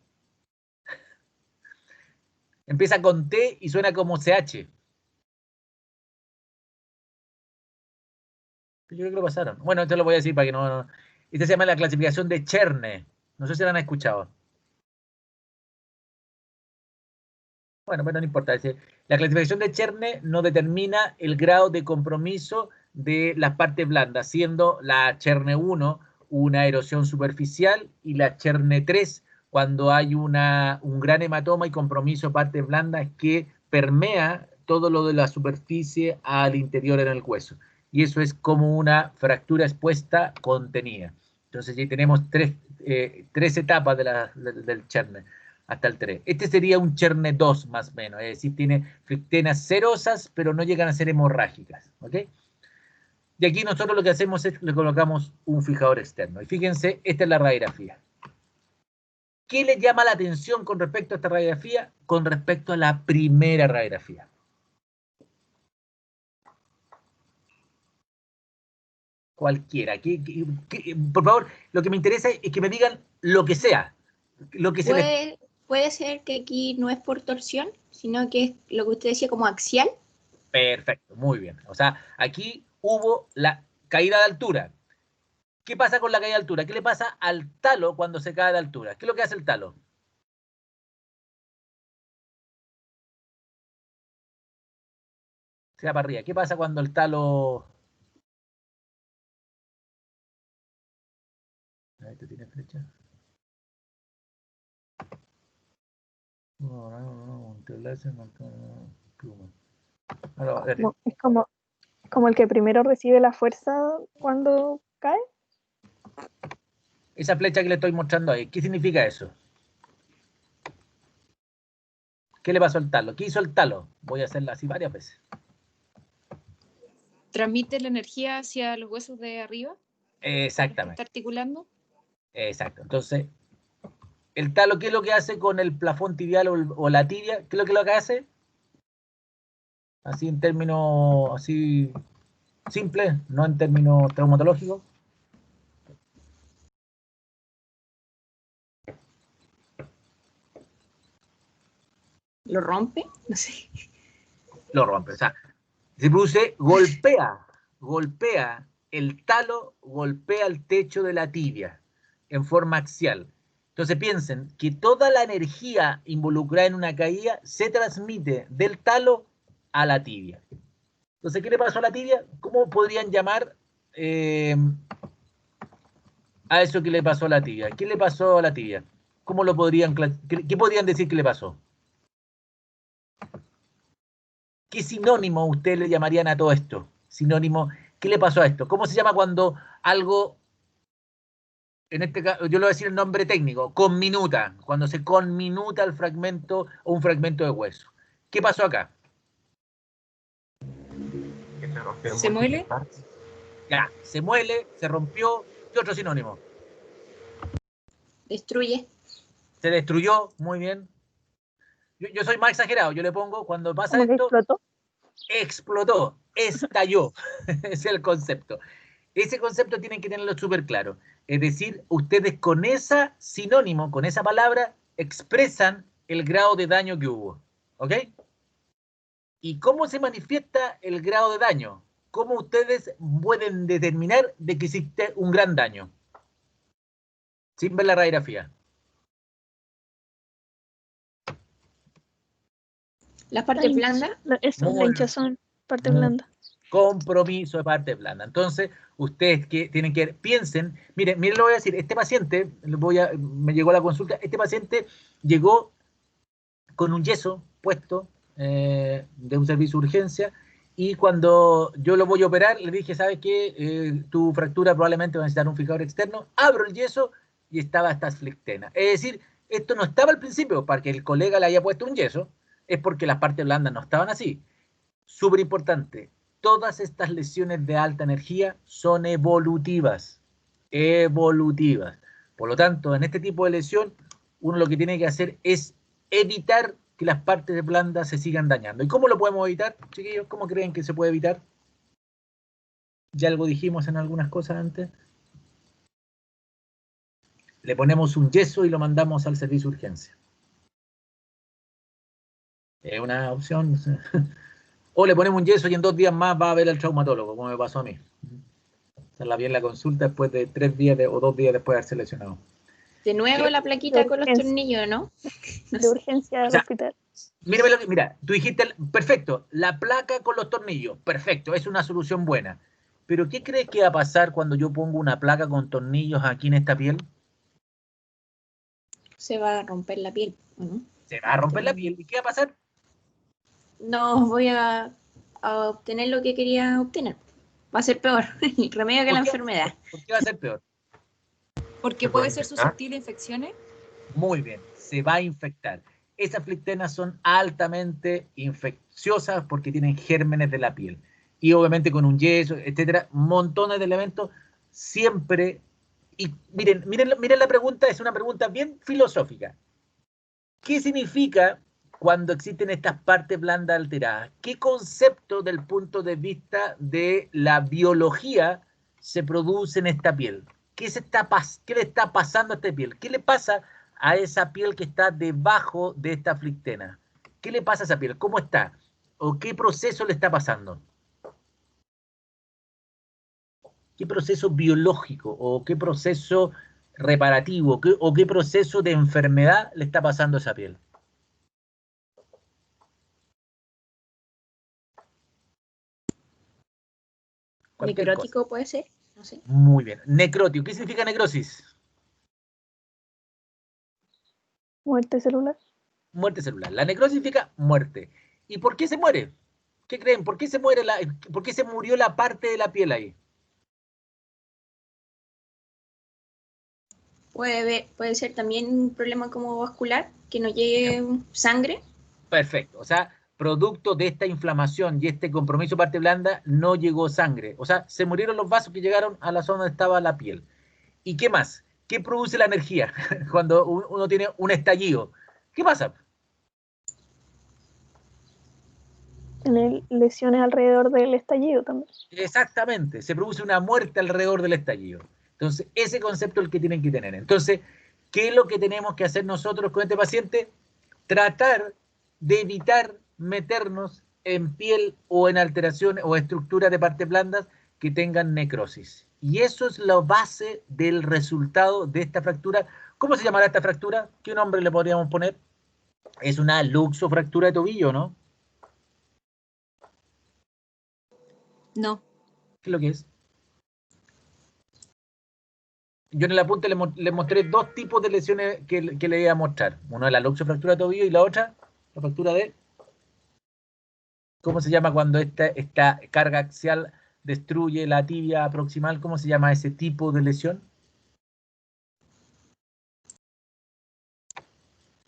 Empieza con T y suena como CH. Yo creo que lo pasaron. Bueno, esto lo voy a decir para que no... Esta se llama la clasificación de Cherne. No sé si la han escuchado. Bueno, pero no importa. La clasificación de Cherne no determina el grado de compromiso de las partes blandas, siendo la Cherne 1 una erosión superficial y la Cherne 3 cuando hay un gran hematoma y compromiso de partes blandas que permea todo lo de la superficie al interior en el hueso. Y eso es como una fractura expuesta contenida. Entonces ya tenemos tres etapas del Cherne hasta el 3. Este sería un Cherne 2 más o menos, es decir, tiene flictenas serosas, pero no llegan a ser hemorrágicas. ¿Ok? Y aquí nosotros lo que hacemos es le colocamos un fijador externo. Y fíjense, esta es la radiografía. ¿Qué les llama la atención con respecto a esta radiografía? Con respecto a la primera radiografía. Cualquiera. Por favor, lo que me interesa es que me digan lo que sea. Lo que se les... ¿Puede ser que aquí no es por torsión, sino que es lo que usted decía como axial? Perfecto, muy bien. O sea, aquí hubo la caída de altura. ¿Qué pasa con la caída de altura? ¿Qué le pasa al talo cuando se cae de altura? ¿Qué es lo que hace el talo? Se va para arriba. ¿Qué pasa cuando el talo... ¿Este tiene flecha? Es como el que primero recibe la fuerza cuando cae. Esa flecha que le estoy mostrando ahí, ¿qué significa eso? ¿Qué le pasó al talo? ¿Qué hizo el talo? Voy a hacerla así varias veces. ¿Transmite la energía hacia los huesos de arriba? Exactamente. ¿Está articulando? Exacto. Entonces, el talo, ¿qué es lo que hace con el plafón tibial o la tibia? ¿Qué es lo que hace? Así en términos así simples, no en términos traumatológicos. ¿Lo rompe? No sé. Lo rompe. O sea, se produce, golpea el talo, golpea el techo de la tibia en forma axial. Entonces piensen que toda la energía involucrada en una caída se transmite del talo a la tibia. Entonces, ¿qué le pasó a la tibia? ¿Cómo podrían llamar a eso que le pasó a la tibia? ¿Qué le pasó a la tibia? ¿Cómo lo podrían, qué podrían decir que le pasó? ¿Qué sinónimo ustedes le llamarían a todo esto? Sinónimo, ¿qué le pasó a esto? ¿Cómo se llama cuando algo, en este caso, yo le voy a decir el nombre técnico, conminuta, cuando se conminuta el fragmento o un fragmento de hueso? ¿Qué pasó acá? Que se rompió en ¿Se muele? múltiples partes. Ya, se muele, se rompió. ¿Qué otro sinónimo? Destruye. Se destruyó, muy bien. Yo soy más exagerado, yo le pongo, cuando pasa Como que esto, explotó. explotó, estalló. Es el concepto. Ese concepto tienen que tenerlo súper claro. Es decir, ustedes con ese sinónimo, con esa palabra, expresan el grado de daño que hubo. ¿Ok? ¿Y cómo se manifiesta el grado de daño? ¿Cómo ustedes pueden determinar de que existe un gran daño? Sin ver la radiografía. La parte blanda. Eso, Muy la hinchazón, parte muy blanda. compromiso de parte blanda. Entonces, ustedes que tienen que piensen, miren, lo voy a decir, este paciente, me llegó a la consulta, este paciente llegó con un yeso puesto de un servicio de urgencia, y cuando yo lo voy a operar, le dije, ¿sabes qué? Tu fractura probablemente va a necesitar un fijador externo. Abro el yeso y estaba esta flictena. Es decir, esto no estaba al principio para que el colega le haya puesto un yeso, es porque las partes blandas no estaban así. Súper importante, todas estas lesiones de alta energía son evolutivas. Evolutivas. Por lo tanto, en este tipo de lesión, uno lo que tiene que hacer es evitar que las partes blandas se sigan dañando. ¿Y cómo lo podemos evitar, chiquillos? ¿Cómo creen que se puede evitar? Ya algo dijimos en algunas cosas antes. Le ponemos un yeso y lo mandamos al servicio de urgencia. Es una opción. O le ponemos un yeso y en 2 días más va a ver al traumatólogo, como me pasó a mí. Hacerla bien la consulta después de 3 días o 2 días después de haberse lesionado. De nuevo la plaquita con los tornillos, ¿no? De urgencia al hospital. Mira, tú dijiste, perfecto, la placa con los tornillos, perfecto, es una solución buena. Pero ¿qué crees que va a pasar cuando yo pongo una placa con tornillos aquí en esta piel? Se va a romper la piel, ¿no? Se va a romper la piel. ¿Y qué va a pasar? No voy a obtener lo que quería obtener. Va a ser peor. El remedio que la enfermedad. ¿Por qué va a ser peor? Porque puede ser susceptible a infecciones. Muy bien, se va a infectar. Esas flictenas son altamente infecciosas porque tienen gérmenes de la piel. Y obviamente con un yeso, etcétera, montones de elementos, siempre. Y miren la pregunta, es una pregunta bien filosófica. ¿Qué significa cuando existen estas partes blandas alteradas? ¿Qué concepto del punto de vista de la biología se produce en esta piel? ¿Qué le está pasando a esta piel? ¿Qué le pasa a esa piel que está debajo de esta flictena? ¿Qué le pasa a esa piel? ¿Cómo está? ¿O qué proceso le está pasando? ¿Qué proceso biológico o qué proceso reparativo o qué proceso de enfermedad le está pasando a esa piel? Necrótico puede ser, no sé. Muy bien. Necrótico. ¿Qué significa necrosis? Muerte celular. Muerte celular. La necrosis significa muerte. ¿Y por qué se muere? ¿Qué creen? ¿Por qué se muere por qué se murió la parte de la piel ahí? Puede ser también un problema como vascular, que no llegue sangre. Perfecto. O sea, producto de esta inflamación y este compromiso parte blanda, no llegó sangre. O sea, se murieron los vasos que llegaron a la zona donde estaba la piel. ¿Y qué más? ¿Qué produce la energía cuando uno tiene un estallido? ¿Qué pasa? Tener lesiones alrededor del estallido también. Exactamente, se produce una muerte alrededor del estallido. Entonces, ese concepto es el que tienen que tener. Entonces, ¿qué es lo que tenemos que hacer nosotros con este paciente? Tratar de evitar meternos en piel o en alteraciones o estructuras de partes blandas que tengan necrosis. Y eso es la base del resultado de esta fractura. ¿Cómo se llamará esta fractura? ¿Qué nombre le podríamos poner? Es una luxofractura de tobillo, ¿no? No. ¿Qué es lo que es? Yo en el apunte le mostré 2 tipos de lesiones que le iba a mostrar. Una es la luxofractura de tobillo y la otra, la fractura de... ¿Cómo se llama cuando esta carga axial destruye la tibia proximal? ¿Cómo se llama ese tipo de lesión?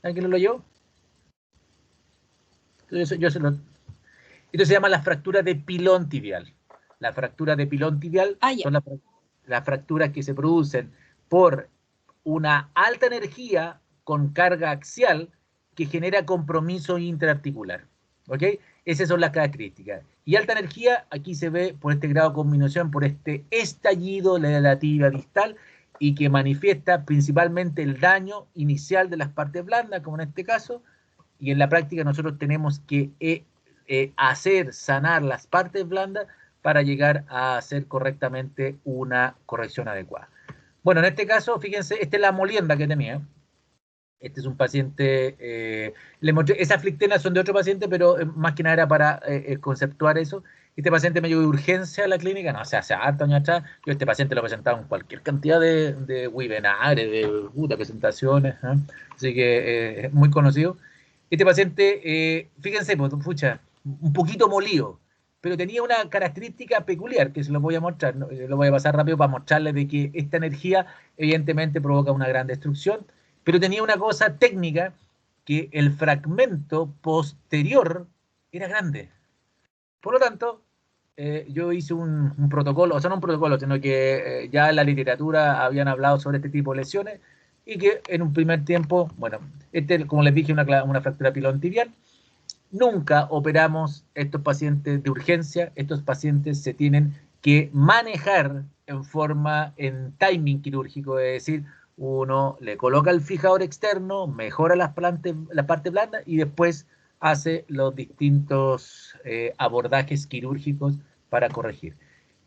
¿Alguien lo leyó? Esto se llama la fractura de pilón tibial. La fractura de pilón tibial son las fracturas que se producen por una alta energía con carga axial que genera compromiso intraarticular. ¿Ok? Esas son las características. Y alta energía, aquí se ve por este grado de combinación, por este estallido de la tibia distal, y que manifiesta principalmente el daño inicial de las partes blandas, como en este caso, y en la práctica nosotros tenemos que sanar las partes blandas para llegar a hacer correctamente una corrección adecuada. Bueno, en este caso, fíjense, esta es la molienda que tenía. Este es un paciente, le mostré, esas flictenas son de otro paciente, pero más que nada era para conceptuar eso. Este paciente me llegó de urgencia a la clínica, no, o sea, hace hartos años atrás. Yo este paciente lo presentaba en cualquier cantidad de webinares, de presentaciones, ¿eh? Así que es muy conocido. Este paciente, fíjense, pues, pucha, un poquito molido, pero tenía una característica peculiar que se lo voy a mostrar, ¿no? Lo voy a pasar rápido para mostrarles de que esta energía evidentemente provoca una gran destrucción, pero tenía una cosa técnica, que el fragmento posterior era grande. Por lo tanto, yo hice un protocolo, o sea, no un protocolo, sino que ya en la literatura habían hablado sobre este tipo de lesiones y que en un primer tiempo, bueno, como les dije, una fractura pilón tibial. Nunca operamos estos pacientes de urgencia, estos pacientes se tienen que manejar en timing quirúrgico, es decir, uno le coloca el fijador externo, mejora la parte blanda y después hace los distintos abordajes quirúrgicos para corregir.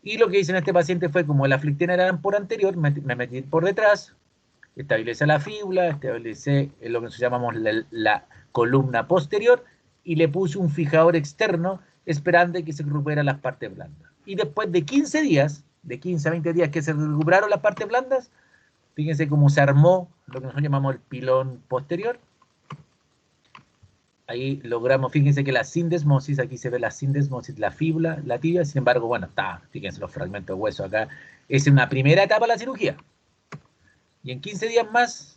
Y lo que hice en este paciente fue, como la flictena era por anterior, me metí por detrás, estabilicé la fíbula, estabilicé lo que nosotros llamamos la columna posterior y le puse un fijador externo esperando que se recuperaran las partes blandas. Y después de 15 días, de 15 a 20 días que se recuperaron las partes blandas, fíjense cómo se armó lo que nosotros llamamos el pilón posterior. Ahí logramos, fíjense que la sindesmosis, aquí se ve la sindesmosis, la fíbula, la tibia, sin embargo, bueno, está, fíjense los fragmentos de hueso acá. Es una primera etapa de la cirugía. Y en 15 días más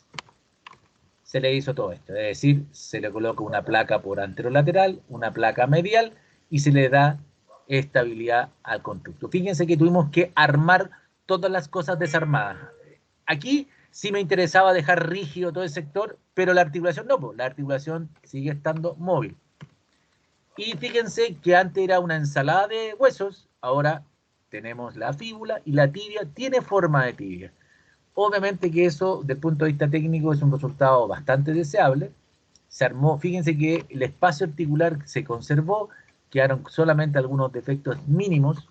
se le hizo todo esto, es decir, se le coloca una placa por anterolateral, una placa medial y se le da estabilidad al constructo. Fíjense que tuvimos que armar todas las cosas desarmadas. Aquí sí me interesaba dejar rígido todo el sector, pero la articulación no, la articulación sigue estando móvil. Y fíjense que antes era una ensalada de huesos, ahora tenemos la fíbula y la tibia tiene forma de tibia. Obviamente que eso, desde el punto de vista técnico, es un resultado bastante deseable. Se armó, fíjense que el espacio articular se conservó, quedaron solamente algunos defectos mínimos.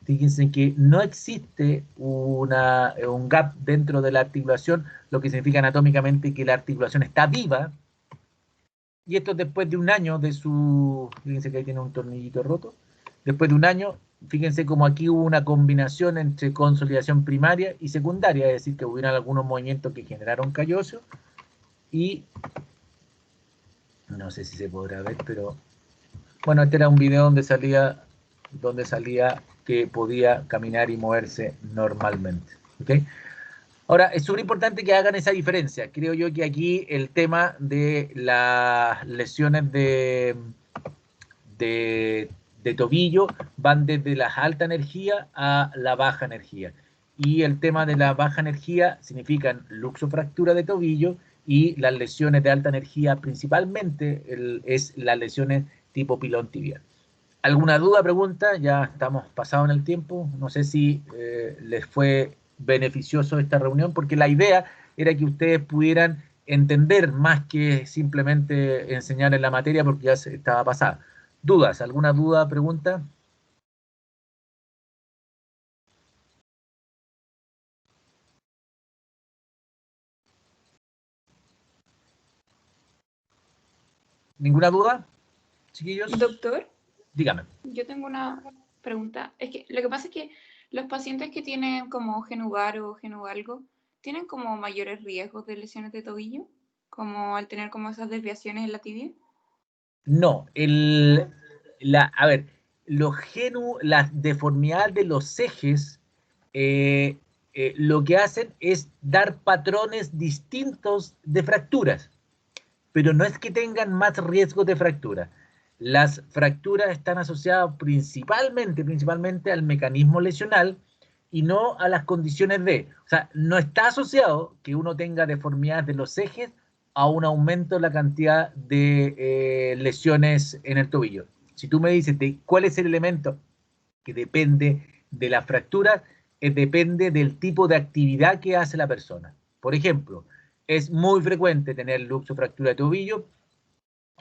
Fíjense que no existe un gap dentro de la articulación, lo que significa anatómicamente que la articulación está viva. Y esto después de un año de su... Fíjense que ahí tiene un tornillito roto. Después de un año, fíjense como aquí hubo una combinación entre consolidación primaria y secundaria, es decir, que hubieron algunos movimientos que generaron calloso. Y no sé si se podrá ver, pero bueno, este era un video donde salía que podía caminar y moverse normalmente. ¿Okay? Ahora, es súper importante que hagan esa diferencia. Creo yo que aquí el tema de las lesiones de tobillo van desde la alta energía a la baja energía. Y el tema de la baja energía significan luxofractura de tobillo y las lesiones de alta energía principalmente es las lesiones tipo pilón tibial. ¿Alguna duda, pregunta? Ya estamos pasados en el tiempo. No sé si les fue beneficioso esta reunión, porque la idea era que ustedes pudieran entender más que simplemente enseñar en la materia, porque ya se estaba pasada. ¿Dudas? ¿Alguna duda, pregunta? ¿Ninguna duda, chiquillos? Doctor, Dígame. yo tengo una pregunta. Es que lo que pasa es que los pacientes que tienen como genuvar o genuvalgo, ¿tienen como mayores riesgos de lesiones de tobillo? Como al tener como esas desviaciones en la tibia. No, a ver, las deformidades de los ejes lo que hacen es dar patrones distintos de fracturas, pero no es que tengan más riesgo de fractura. Las fracturas están asociadas principalmente al mecanismo lesional y no a las condiciones o sea, no está asociado que uno tenga deformidades de los ejes a un aumento de la cantidad de lesiones en el tobillo. Si tú me dices cuál es el elemento que depende de la fractura, depende del tipo de actividad que hace la persona. Por ejemplo, es muy frecuente tener luxofractura de tobillo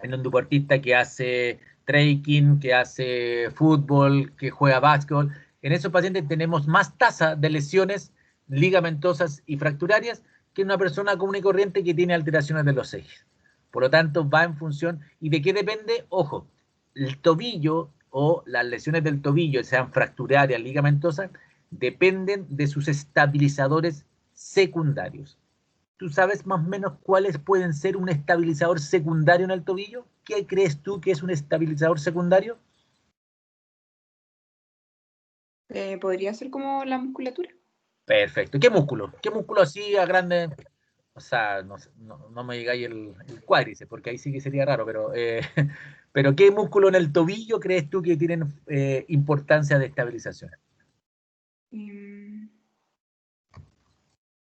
en un deportista que hace trekking, que hace fútbol, que juega básquetbol. En esos pacientes tenemos más tasa de lesiones ligamentosas y fracturarias que una persona común y corriente que tiene alteraciones de los ejes. Por lo tanto, va en función. ¿Y de qué depende? Ojo, el tobillo o las lesiones del tobillo, sean fracturarias, ligamentosas, dependen de sus estabilizadores secundarios. ¿Tú sabes más o menos cuáles pueden ser un estabilizador secundario en el tobillo? ¿Qué crees tú que es un estabilizador secundario? Podría ser como la musculatura. Perfecto. ¿Qué músculo? ¿Qué músculo así a grande? O sea, no me digáis el cuádriceps, porque ahí sí que sería raro, pero ¿qué músculo en el tobillo crees tú que tienen importancia de estabilización?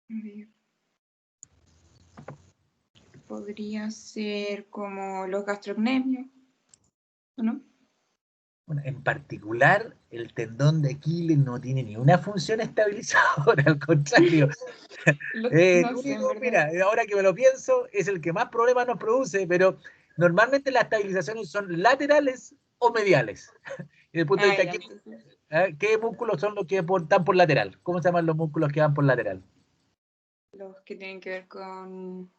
A ver. Podría ser como los gastrocnemios, ¿o no? Bueno, en particular, el tendón de Aquiles no tiene ni una función estabilizadora, al contrario. No El sé, en único, verdad. mira, ahora que me lo pienso, es el que más problemas nos produce, pero normalmente las estabilizaciones son laterales o mediales. Desde el punto de vista Ya, clínico, entonces, ¿qué músculos son los que están por lateral? ¿Cómo se llaman los músculos que van por lateral? los que tienen que ver con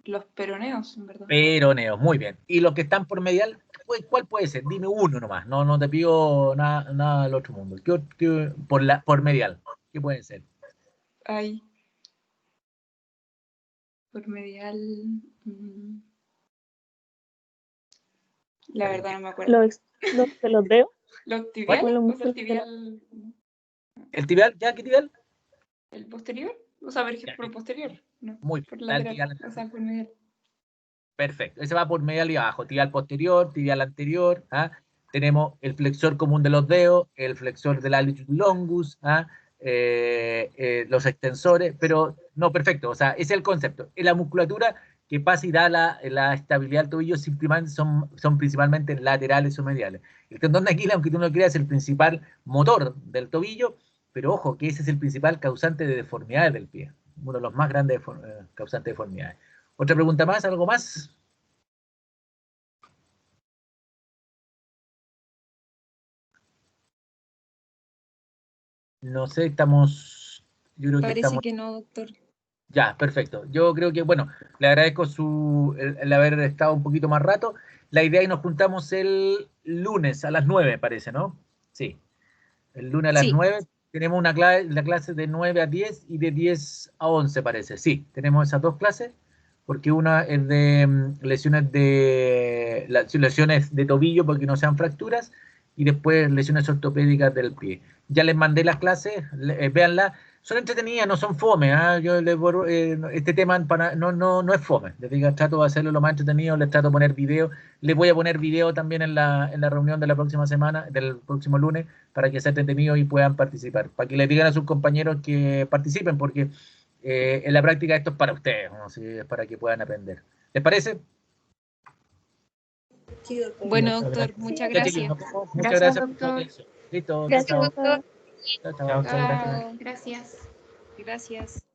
los peroneos, en verdad. Peroneos, muy bien. ¿Y los que están por medial? ¿Cuál puede ser? Dime uno nomás, no te pido nada del otro mundo. Por medial, ¿qué pueden ser? Ay, por medial. La verdad no me acuerdo. Los de los dedos. ¿Los tibial? ¿Cuál es O sea, el tibial. ¿El tibial? ¿Ya qué tibial? ¿El posterior? O sea, por posterior, no. Muy Por bien, lateral. O sea, por medial. perfecto. Ese va por medial y abajo. Tibial posterior, tibial anterior. ¿Ah? Tenemos el flexor común de los dedos, el flexor del hallux longus, ¿ah? Los extensores, pero no, perfecto. O sea, ese es el concepto. En la musculatura que pasa y da la estabilidad del tobillo simplemente son principalmente laterales o mediales. El tendón de Aquiles, aunque tú no lo creas, es el principal motor del tobillo, pero ojo que ese es el principal causante de deformidades del pie. Uno de los más grandes causantes de deformidades. ¿Otra pregunta más? ¿Algo más? No sé, yo creo que Parece estamos, que no, doctor. ya, perfecto. Yo creo que, bueno, le agradezco el haber estado un poquito más rato. La idea es que nos juntamos el lunes a las 9, parece, ¿no? Sí, el lunes a las Sí, 9 tenemos la clase de 9 a 10 y de 10 a 11, parece. Sí, tenemos esas dos clases, porque una es de lesiones de tobillo porque no sean fracturas, y después lesiones ortopédicas del pie. Ya les mandé las clases, véanlas. Son entretenidas, no son fome. Yo este tema no es fome. Les digo, trato de hacerlo lo más entretenido, les trato de poner video. Les voy a poner video también en la reunión de la próxima semana, del próximo lunes, para que sea entretenido y puedan participar. Para que les digan a sus compañeros que participen, porque en la práctica esto es para ustedes, ¿no? Sí, es para que puedan aprender. ¿Les parece? Sí, doctor. bueno, muchas doctor, gracias. muchas Ya, chiquillos, gracias. muchas Gracias, gracias por su doctor. atención. Listo, chao, Gracias, chao. doctor. Chao, Chao, chao. muchas gracias. Chao, gracias. Gracias.